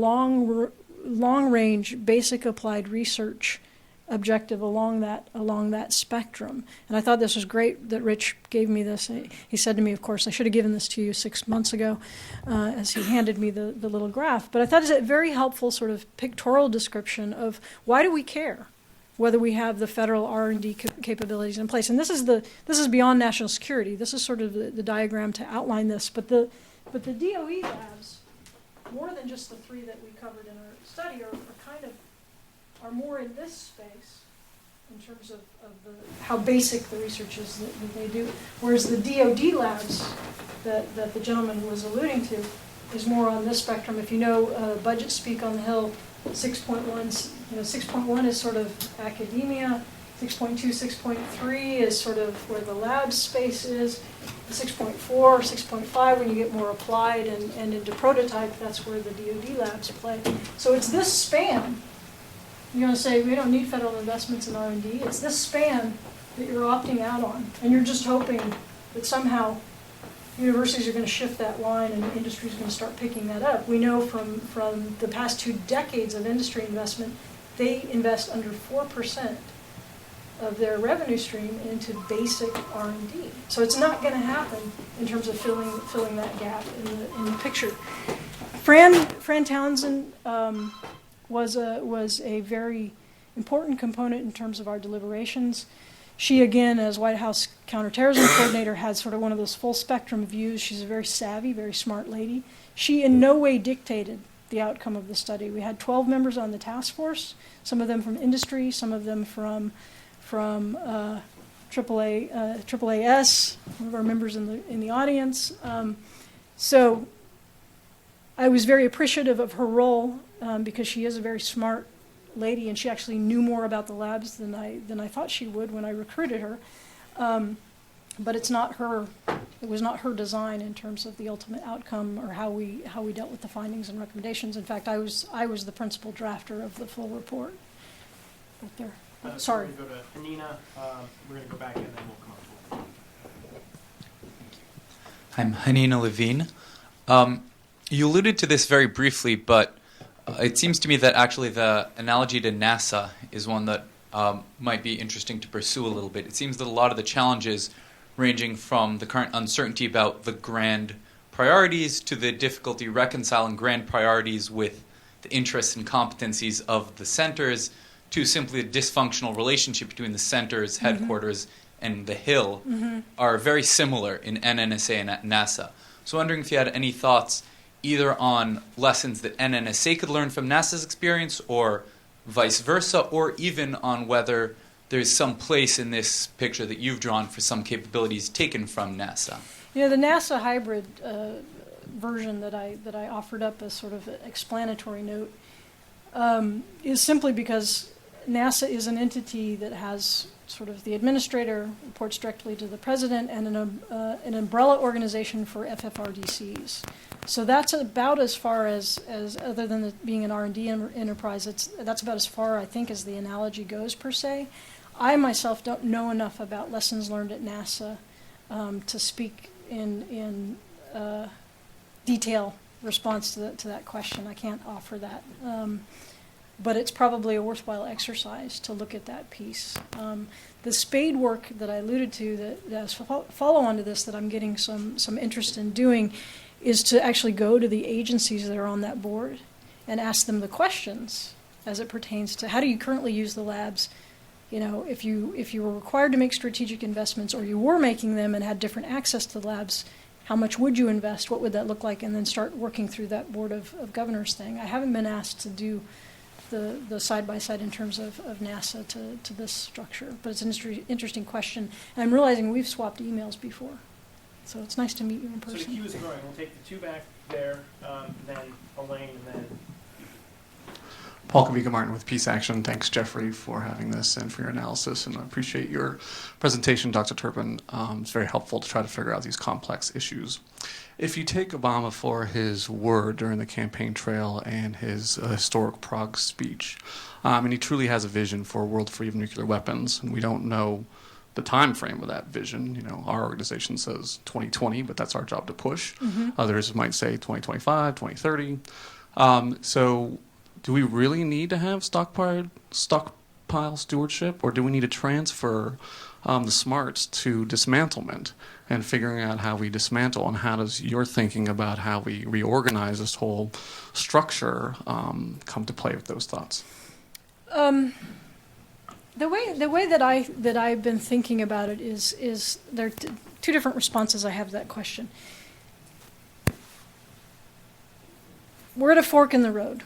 long-range basic applied research objective along that spectrum. And I thought this was great that Rich gave me this. He said to me, of course, I should have given this to you 6 months ago as he handed me the little graph. But I thought it was a very helpful sort of pictorial description of why do we care whether we have the federal R&D capabilities in place. And this is beyond national security. This is sort of the diagram to outline this. But the DOE labs, more than just the 3 that we covered in our study, are more in this space in terms of how basic the research is that they do. Whereas the DOD labs that the gentleman was alluding to is more on this spectrum. If you know budget speak on the Hill, 6.1 is sort of academia. 6.2, 6.3 is sort of where the lab space is. 6.4, 6.5, when you get more applied and into prototype, that's where the DoD labs play. So it's this span. You're going to say we don't need federal investments in R&D. It's this span that you're opting out on, and you're just hoping that somehow universities are going to shift that line and the industry is going to start picking that up. We know from the past 2 decades of industry investment, they invest under 4% of their revenue stream into basic R&D. So it's not going to happen in terms of filling that gap in the picture. Fran Townsend was a very important component in terms of our deliberations. She, again, as White House counterterrorism coordinator, had sort of one of those full spectrum views. She's a very savvy, very smart lady. She in no way dictated the outcome of the study. We had 12 members on the task force, some of them from industry, some of them from AAAS, one of our members in the audience. So I was very appreciative of her role because she is a very smart lady, and she actually knew more about the labs than I thought she would when I recruited her. But it's not her. It was not her design in terms of the ultimate outcome or how we dealt with the findings and recommendations. In fact, I was the principal drafter of the full report. Right there. Sorry. We're going to go to Hanina. We're going to go back and then we'll come up. I'm Hanina Levine. You alluded to this very briefly, but it seems to me that actually the analogy to NASA is one that might be interesting to pursue a little bit. It seems that a lot of the challenges ranging from the current uncertainty about the grand priorities to the difficulty reconciling grand priorities with the interests and competencies of the centers to simply a dysfunctional relationship between the center's headquarters and the Hill are very similar in NNSA and at NASA. So wondering if you had any thoughts either on lessons that NNSA could learn from NASA's experience or vice versa, or even on whether there's some place in this picture that you've drawn for some capabilities taken from NASA. You know, the NASA hybrid version that I offered up as sort of an explanatory note is simply because NASA is an entity that has sort of the administrator reports directly to the president and an umbrella organization for FFRDCs. So that's about as far as other than being an R&D enterprise, that's about as far, I think, as the analogy goes, per se. I myself don't know enough about lessons learned at NASA to speak in detail response to that question. I can't offer that. but it's probably a worthwhile exercise to look at that piece. The spade work that I alluded to that's follow-on to this that I'm getting some interest in doing is to actually go to the agencies that are on that board and ask them the questions as it pertains to how do you currently use the labs. You know, if you were required to make strategic investments or you were making them and had different access to the labs, how much would you invest? What would that look like? And then start working through that board of governors thing. I haven't been asked to do the side-by-side in terms of NASA to this structure, but it's an interesting question. And I'm realizing we've swapped emails before, so it's nice to meet you in So the person. queue is growing. We'll take the two back there, then Elaine, and then Paul Kavika Martin with Peace Action. Thanks, Jeffrey, for having this and for your analysis, and I appreciate your presentation, Dr. Turpen. It's very helpful to try to figure out these complex issues. If you take Obama for his word during the campaign trail and his historic Prague speech, and he truly has a vision for a world free of nuclear weapons, and we don't know the time frame of that vision. You know, our organization says 2020, but that's our job to push. Others might say 2025, 2030. So do we really need to have stockpile stewardship, or do we need to transfer the smarts to dismantlement and figuring out how we dismantle, and how does your thinking about how we reorganize this whole structure come to play with those thoughts? The way that I've been thinking about it is there are two different responses I have to that question. We're at a fork in the road.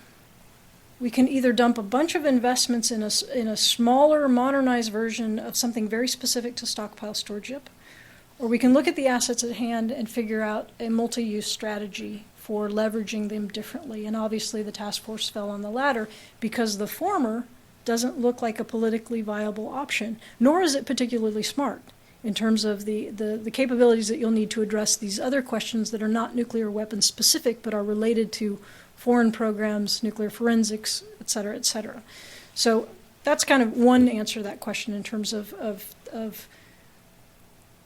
We can either dump a bunch of investments in a smaller, modernized version of something very specific to stockpile stewardship, or we can look at the assets at hand and figure out a multi-use strategy for leveraging them differently. And obviously the task force fell on the latter because the former doesn't look like a politically viable option, nor is it particularly smart in terms of the capabilities that you'll need to address these other questions that are not nuclear weapons specific but are related to foreign programs, nuclear forensics, et cetera, et cetera. So that's kind of one answer to that question in terms of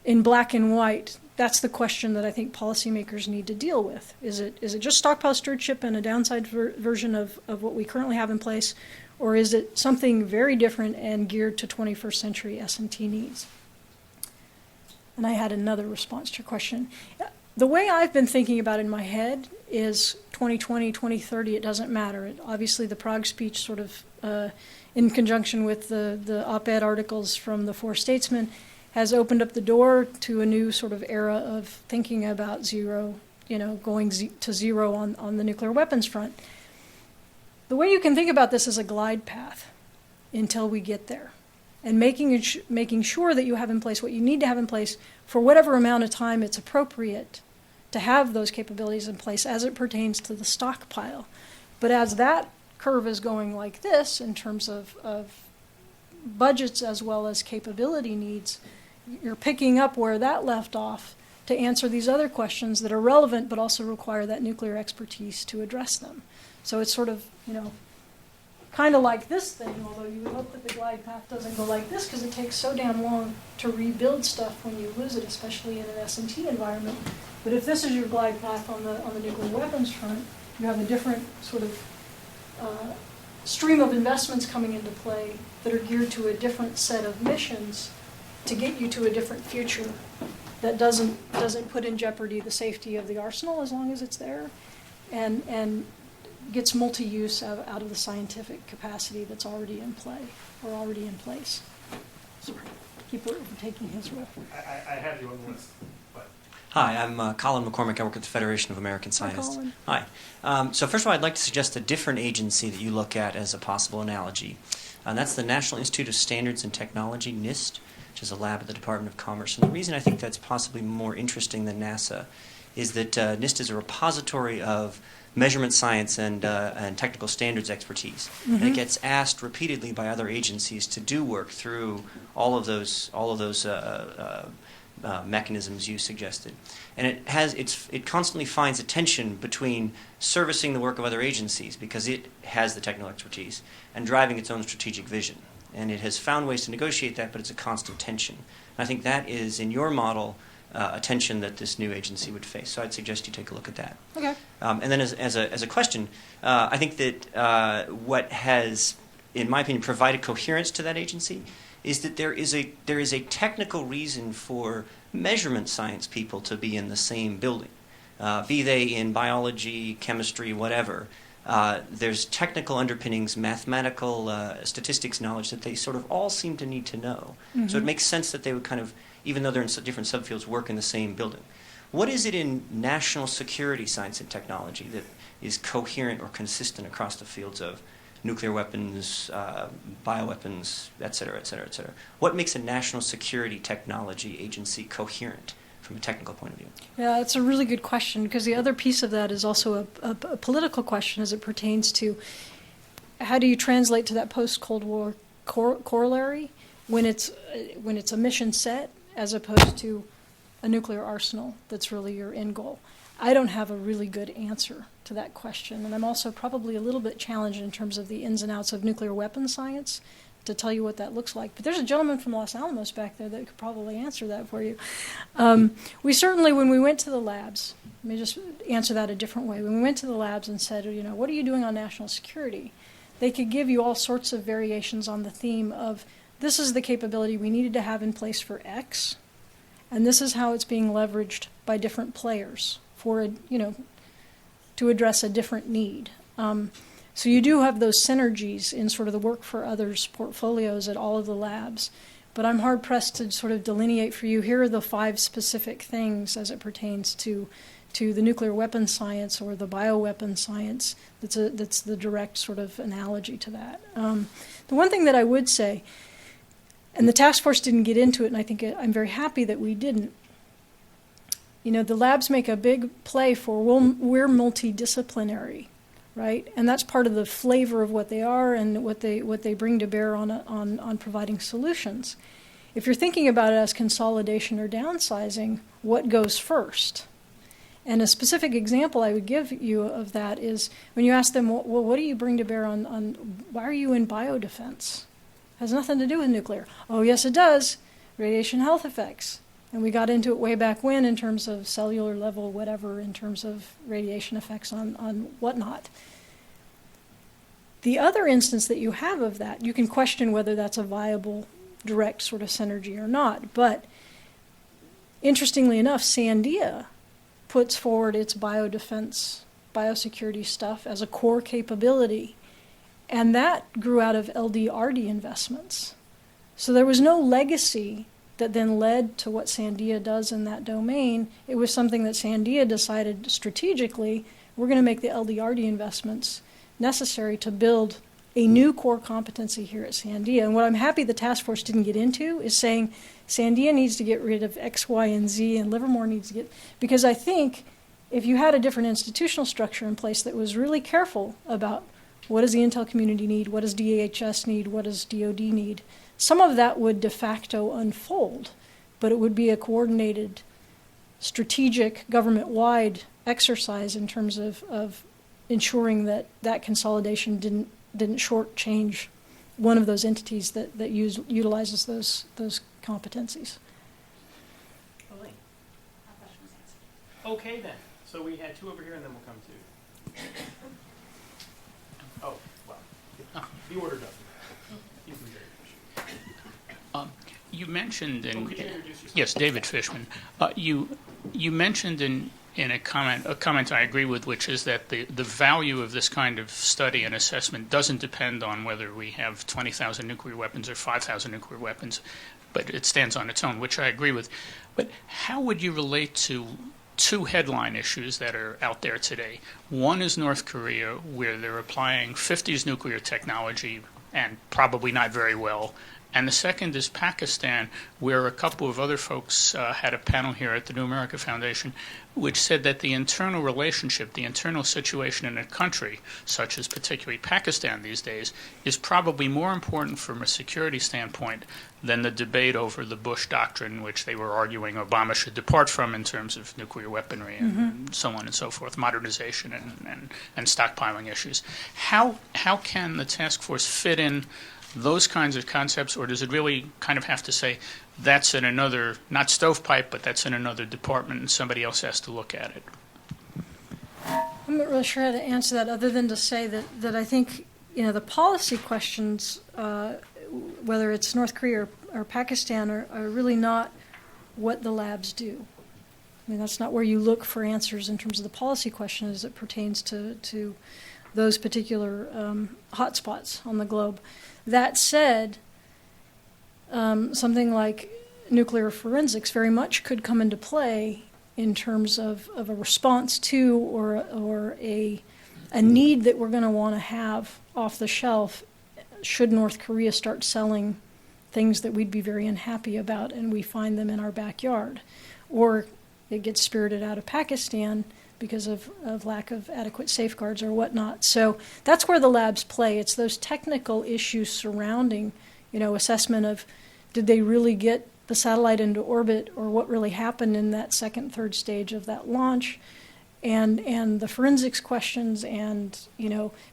in black and white. That's the question that I think policymakers need to deal with. Is it just stockpile stewardship and a downside version of what we currently have in place, or is it something very different and geared to 21st century S&T needs? And I had another response to your question. The way I've been thinking about it in my head is 2020, 2030, it doesn't matter. Obviously, the Prague speech sort of, in conjunction with the op-ed articles from the four statesmen, has opened up the door to a new sort of era of thinking about zero, going to zero on the nuclear weapons front. The way you can think about this is a glide path until we get there, and making sure that you have in place what you need to have in place for whatever amount of time it's appropriate to have those capabilities in place as it pertains to the stockpile. But as that curve is going like this in terms of budgets as well as capability needs, you're picking up where that left off to answer these other questions that are relevant but also require that nuclear expertise to address them. So it's sort of, kind of like this thing, although you would hope that the glide path doesn't go like this because it takes so damn long to rebuild stuff when you lose it, especially in an S&T environment. But if this is your glide path on the nuclear weapons front, you have a different sort of stream of investments coming into play that are geared to a different set of missions to get you to a different future that doesn't put in jeopardy the safety of the arsenal as long as it's there, and gets multi-use out of the scientific capacity that's already in play or already in place. Sorry, keep taking his role. I have you on the list. Hi, I'm Colin McCormick. I work at the Federation of American Scientists. Colin. Hi. So first of all, I'd like to suggest a different agency that you look at as a possible analogy. And that's the National Institute of Standards and Technology, NIST, which is a lab at the Department of Commerce. And the reason I think that's possibly more interesting than NASA is that NIST is a repository of measurement science and technical standards expertise. And it gets asked repeatedly by other agencies to do work through all of those mechanisms you suggested, and it constantly finds a tension between servicing the work of other agencies because it has the technical expertise and driving its own strategic vision, and it has found ways to negotiate that, but it's a constant tension. And I think that is, in your model, attention that this new agency would face. So I'd suggest you take a look at that. Okay. And then as a question, I think that what has, in my opinion, provided coherence to that agency is that there is a technical reason for measurement science people to be in the same building, be they in biology, chemistry, whatever. There's technical underpinnings, mathematical statistics knowledge that they sort of all seem to need to know. Mm-hmm. So it makes sense that they would kind of, even though they're in different subfields, work in the same building. What is it in national security science and technology that is coherent or consistent across the fields of nuclear weapons, bioweapons, et cetera, et cetera, et cetera? What makes a national security technology agency coherent from a technical point of view? Yeah, it's a really good question, because the other piece of that is also a political question as it pertains to how do you translate to that post-Cold War corollary when it's a mission set as opposed to a nuclear arsenal that's really your end goal. I don't have a really good answer to that question, and I'm also probably a little bit challenged in terms of the ins and outs of nuclear weapons science to tell you what that looks like. But there's a gentleman from Los Alamos back there that could probably answer that for you. We certainly, when we went to the labs, let me just answer that a different way. When we went to the labs and said, what are you doing on national security? They could give you all sorts of variations on the theme of, this is the capability we needed to have in place for X, and this is how it's being leveraged by different players for, to address a different need. So you do have those synergies in sort of the work for others portfolios at all of the labs. But I'm hard pressed to sort of delineate for you, here are the 5 specific things as it pertains to the nuclear weapons science or the bioweapon science that's the direct sort of analogy to that. The one thing that I would say, and the task force didn't get into it, and I think I'm very happy that we didn't, the labs make a big play for, we're multidisciplinary. Right, and that's part of the flavor of what they are and what they bring to bear on providing solutions. If you're thinking about it as consolidation or downsizing, what goes first? And a specific example I would give you of that is when you ask them, well, what do you bring to bear on why are you in biodefense? Has nothing to do with nuclear. Oh, yes, it does. Radiation health effects. And we got into it way back when in terms of cellular level, whatever, in terms of radiation effects on whatnot. The other instance that you have of that, you can question whether that's a viable direct sort of synergy or not. But interestingly enough, Sandia puts forward its biodefense, biosecurity stuff as a core capability. And that grew out of LD-RD investments. So there was no legacy that then led to what Sandia does in that domain. It was something that Sandia decided strategically, we're going to make the LD-RD investments necessary to build a new core competency here at Sandia. And what I'm happy the task force didn't get into is saying Sandia needs to get rid of X, Y, and Z, and Livermore needs to get, because I think if you had a different institutional structure in place that was really careful about what does the intel community need, what does DHS need, what does DOD need, some of that would de facto unfold, but it would be a coordinated, strategic, government-wide exercise in terms of ensuring that consolidation didn't shortchange one of those entities that utilizes those competencies. Okay then. So we had 2 over here, and then we'll come to. Oh well, the order doesn't. You can very much. You mentioned Could you introduce yourself? yes, David Fishman. You mentioned in a comment I agree with, which is that the value of this kind of study and assessment doesn't depend on whether we have 20,000 nuclear weapons or 5,000 nuclear weapons, but it stands on its own, which I agree with. But how would you relate to 2 headline issues that are out there today? One is North Korea, where they're applying 50s nuclear technology, and probably not very well. And the second is Pakistan, where a couple of other folks had a panel here at the New America Foundation, which said that the internal relationship, the internal situation in a country, such as particularly Pakistan these days, is probably more important from a security standpoint than the debate over the Bush doctrine, which they were arguing Obama should depart from in terms of nuclear weaponry and so on and so forth, modernization and stockpiling issues. How can the task force fit in those kinds of concepts, or does it really kind of have to say that's in another, not stovepipe, but that's in another department and somebody else has to look at it? I'm not really sure how to answer that other than to say that I think, the policy questions, whether it's North Korea or Pakistan, are really not what the labs do. I mean, that's not where you look for answers in terms of the policy question as it pertains to those particular hotspots on the globe. That said, something like nuclear forensics very much could come into play in terms of a response to or a need that we're going to want to have off the shelf should North Korea start selling things that we'd be very unhappy about and we find them in our backyard. Or it gets spirited out of Pakistan because of lack of adequate safeguards or whatnot. So that's where the labs play. It's those technical issues surrounding, assessment of did they really get the satellite into orbit or what really happened in that second, third stage of that launch, and the forensics questions, and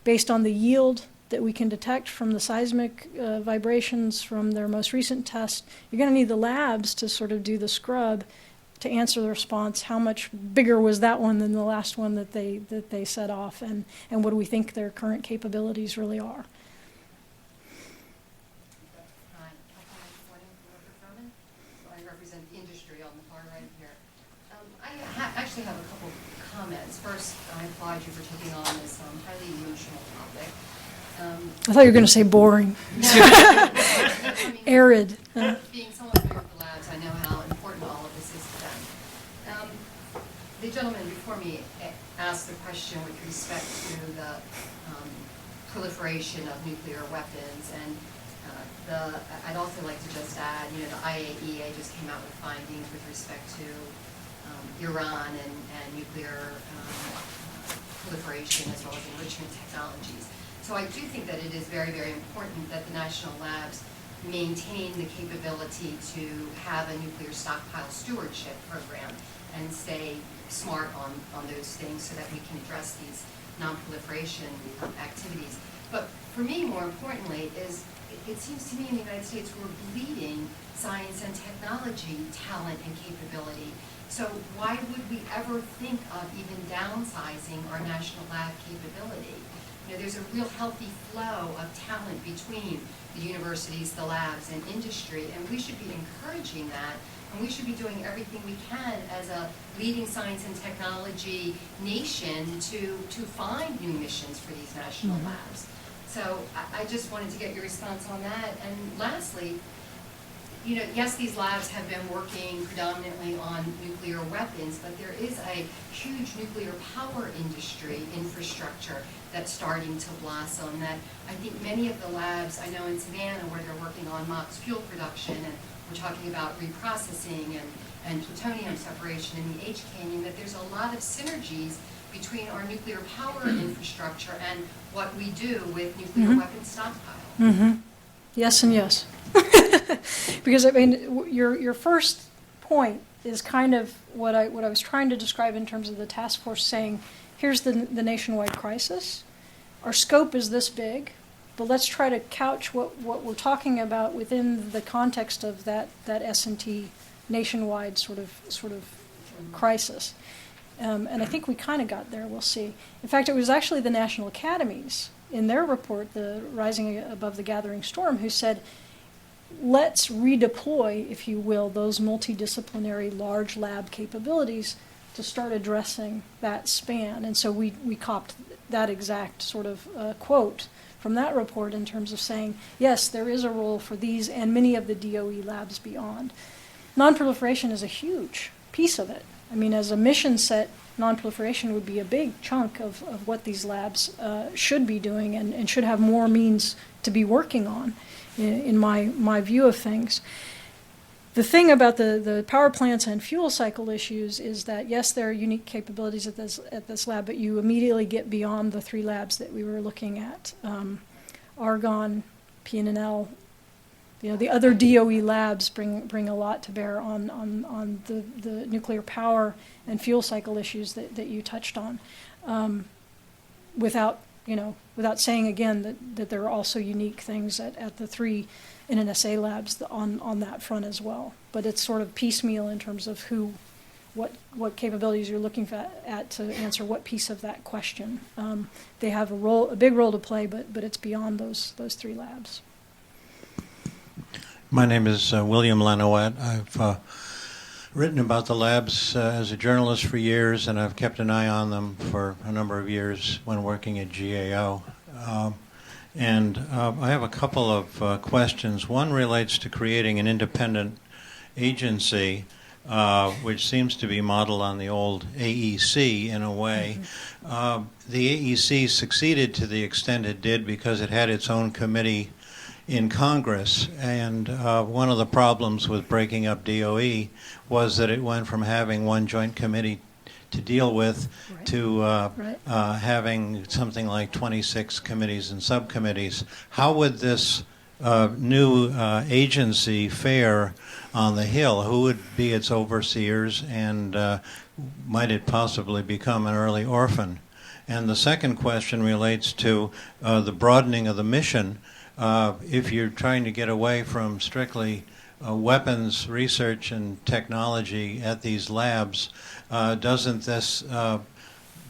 based on the yield that we can detect from the seismic vibrations from their most recent test, you're going to need the labs to sort of do the scrub to answer the response. How much bigger was that one than the last one that they set off, and what do we think their current capabilities really are? I represent industry on the far right here. I actually have a couple comments. First, I applaud you for taking on this highly emotional topic. I thought you were going to say boring. Arid. Being somewhat familiar with the labs, I know how important all of this is to them. The gentleman before me asked the question with respect to the proliferation of nuclear weapons, and I'd also like to just add, the IAEA just came out with findings with respect to Iran and nuclear proliferation as well as enrichment technologies. So I do think that it is very, very important that the national labs maintain the capability to have a nuclear stockpile stewardship program and stay smart on those things so that we can address these non-proliferation activities. But for me, more importantly, is it seems to me in the United States we're bleeding science and technology talent and capability. So why would we ever think of even downsizing our national lab capability? There's a real healthy flow of talent between the universities, the labs, and industry, and we should be encouraging that, and we should be doing everything we can as a leading science and technology nation to find new missions for these national labs. So I just wanted to get your response on that. And lastly, yes, these labs have been working predominantly on nuclear weapons, but there is a huge nuclear power industry infrastructure that's starting to blossom that I think many of the labs, I know in Savannah where they're working on MOX fuel production, and we're talking about reprocessing and plutonium separation in the H Canyon, that there's a lot of synergies between our nuclear power infrastructure and what we do with nuclear weapons stockpile. Yes and yes. Because your first point is kind of what I was trying to describe in terms of the task force saying, here's the nationwide crisis. Our scope is this big, but let's try to couch what we're talking about within the context of that S&T nationwide sort of crisis. And I think we kind of got there. We'll see. In fact, it was actually the national academies in their report, the Rising Above the Gathering Storm, who said, let's redeploy, if you will, those multidisciplinary large lab capabilities to start addressing that span. And so we copped that exact sort of quote from that report in terms of saying, yes, there is a role for these and many of the DOE labs beyond. Non-proliferation is a huge piece of it. I mean, as a mission set, non-proliferation would be a big chunk of what these labs should be doing and should have more means to be working on, in my view of things. The thing about the power plants and fuel cycle issues is that, yes, there are unique capabilities at this lab, but you immediately get beyond the three labs that we were looking at. Argonne, PNNL, the other DOE labs bring a lot to bear on the nuclear power and fuel cycle issues that you touched on, without without saying again that there are also unique things at the 3 NNSA labs on that front as well. But it's sort of piecemeal in terms of what capabilities you're looking at to answer what piece of that question. They have a big role to play, but it's beyond those 3 labs. My name is William Lanouette. I've written about the labs as a journalist for years, and I've kept an eye on them for a number of years when working at GAO. I have a couple of questions. One relates to creating an independent agency, which seems to be modeled on the old AEC in a way. The AEC succeeded to the extent it did because it had its own committee in Congress, and one of the problems with breaking up DOE was that it went from having one joint committee to deal with to having something like 26 committees and subcommittees. How would this new agency fare on the Hill? Who would be its overseers, and might it possibly become an early orphan? And the second question relates to the broadening of the mission. If you're trying to get away from strictly weapons research and technology at these labs, doesn't this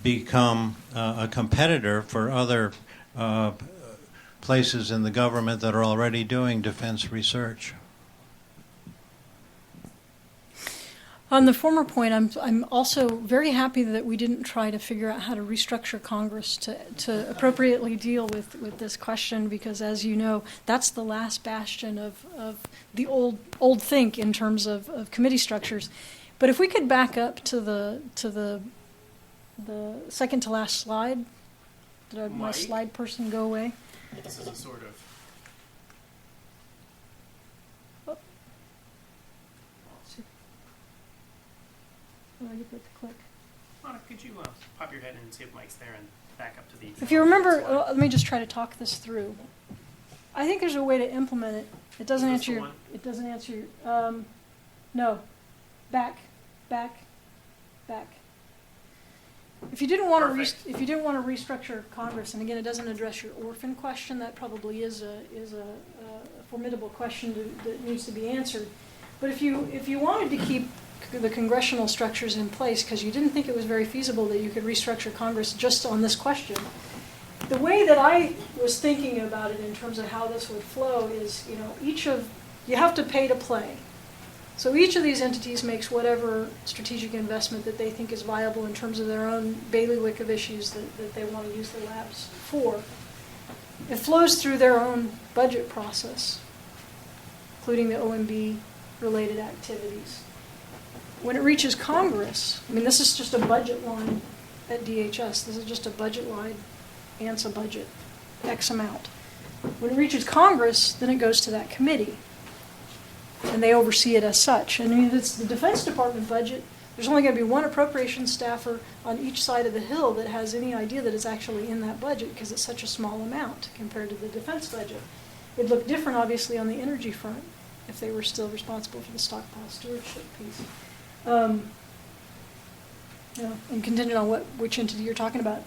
become a competitor for other places in the government that are already doing defense research? On the former point, I'm also very happy that we didn't try to figure out how to restructure Congress to appropriately deal with this question, because, as you know, that's the last bastion of the old think in terms of committee structures. But if we could back up to the second to last slide, did my slide person go away? This is a sort of. Oh, I get that to click. Could you pop your head in and see if Mike's there and back up to the... If you remember, let me just try to talk this through. I think there's a way to implement it. It doesn't answer your... It doesn't answer your... no. Back. If you didn't want to restructure Congress, and again, it doesn't address your orphan question, that probably is a formidable question that needs to be answered. But if you wanted to keep the congressional structures in place because you didn't think it was very feasible that you could restructure Congress just on this question, the way that I was thinking about it in terms of how this would flow is, you have to pay to play. So each of these entities makes whatever strategic investment that they think is viable in terms of their own bailiwick of issues that they want to use the labs for. It flows through their own budget process, including the OMB related activities. When it reaches Congress, this is just a budget line at DHS. This is just a budget line, ANSA budget, X amount. When it reaches Congress, then it goes to that committee, and they oversee it as such. And it's the Defense Department budget. There's only going to be one appropriations staffer on each side of the Hill that has any idea that it's actually in that budget because it's such a small amount compared to the defense budget. It'd look different, obviously, on the energy front if they were still responsible for the stockpile stewardship piece. And contingent on which entity you're talking about.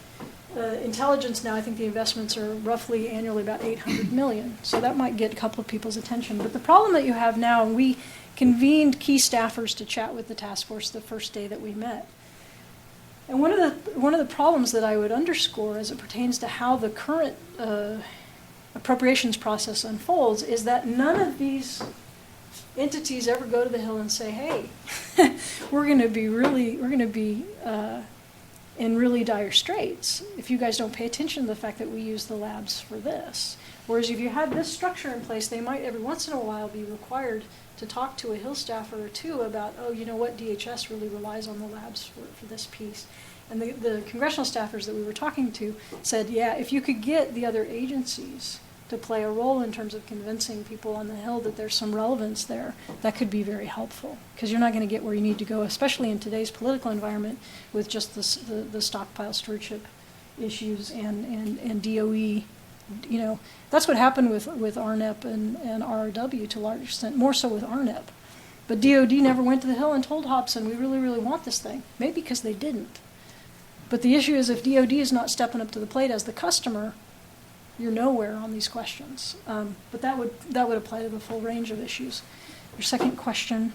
Intelligence now, I think the investments are roughly annually about $800 million. So that might get a couple of people's attention. But the problem that you have now, and we convened key staffers to chat with the task force the first day that we met. And one of the problems that I would underscore as it pertains to how the current appropriations process unfolds is that none of these entities ever go to the Hill and say, "Hey, we're going to be in really dire straits if you guys don't pay attention to the fact that we use the labs for this." Whereas if you had this structure in place, they might every once in a while be required to talk to a Hill staffer or two about, oh, you know what, DHS really relies on the labs for this piece. And the congressional staffers that we were talking to said, yeah, if you could get the other agencies to play a role in terms of convincing people on the Hill that there's some relevance there, that could be very helpful. Because you're not going to get where you need to go, especially in today's political environment with just the stockpile stewardship issues and DOE. That's what happened with RNEP and RRW to a large extent, more so with RNEP. But DOD never went to the Hill and told Hobson, we really, really want this thing. Maybe because they didn't. But the issue is if DoD is not stepping up to the plate as the customer, you're nowhere on these questions. But that would apply to the full range of issues. Your second question.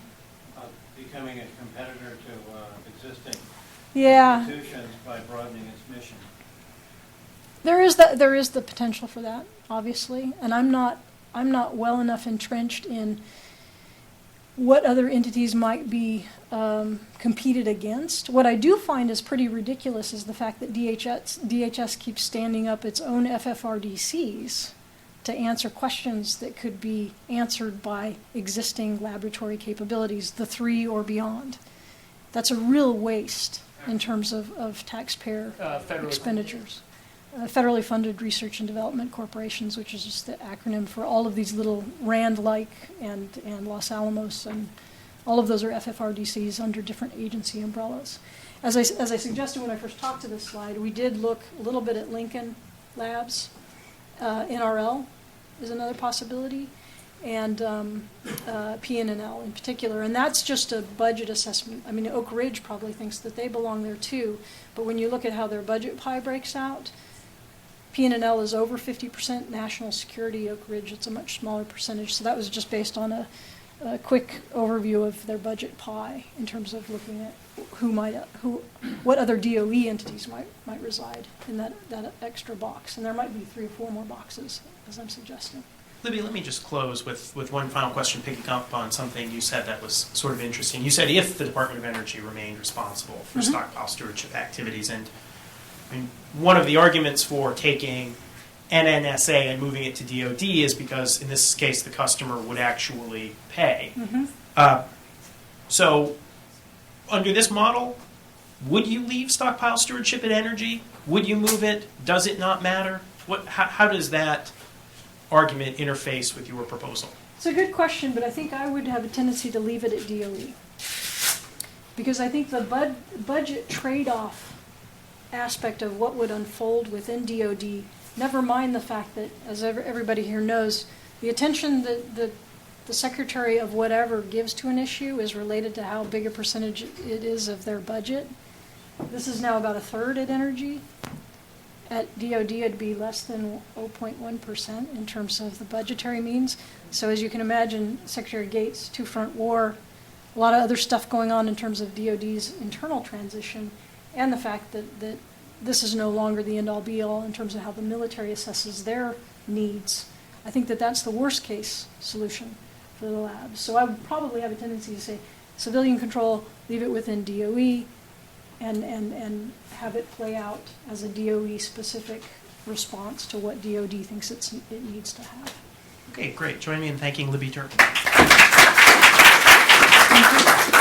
Becoming a competitor to existing Yeah, institutions by broadening its mission. there is the potential for that, obviously, and I'm not well enough entrenched in what other entities might be competed against. What I do find is pretty ridiculous is the fact that DHS keeps standing up its own FFRDCs to answer questions that could be answered by existing laboratory capabilities, the 3 or beyond. That's a real waste in terms of taxpayer expenditures. Federally funded research and development corporations, which is just the acronym for all of these little RAND-like and Los Alamos, and all of those are FFRDCs under different agency umbrellas. As I suggested when I first talked to this slide, we did look a little bit at Lincoln Labs. NRL is another possibility, and PNNL in particular, and that's just a budget assessment. I mean, Oak Ridge probably thinks that they belong there too, but when you look at how their budget pie breaks out, PNNL is over 50% national security. Oak Ridge, it's a much smaller percentage. So that was just based on a quick overview of their budget pie in terms of looking at what other DOE entities might reside in that extra box. And there might be 3 or 4 more boxes, as I'm suggesting. Libby, let me just close with one final question, picking up on something you said that was sort of interesting. You said if the Department of Energy remained responsible for stockpile stewardship activities, and I mean, one of the arguments for taking NNSA and moving it to DoD is because, in this case, the customer would actually pay. So, under this model, would you leave stockpile stewardship at Energy? Would you move it? Does it not matter? How does that argument interface with your proposal? It's a good question, but I think I would have a tendency to leave it at DOE. Because I think the budget trade-off aspect of what would unfold within DoD, never mind the fact that, as everybody here knows, the attention that the secretary of whatever gives to an issue is related to how big a percentage it is of their budget. This is now about 1/3 at Energy. At DoD, it'd be less than 0.1% in terms of the budgetary means. So as you can imagine, Secretary Gates, two-front war, a lot of other stuff going on in terms of DoD's internal transition, and the fact that this is no longer the end-all be-all in terms of how the military assesses their needs. I think that that's the worst-case solution for the labs. So I would probably have a tendency to say civilian control, leave it within DOE, and have it play out as a DOE-specific response to what DoD thinks it needs to have. Okay, great. Join me in thanking Libby Turpen. Thank you.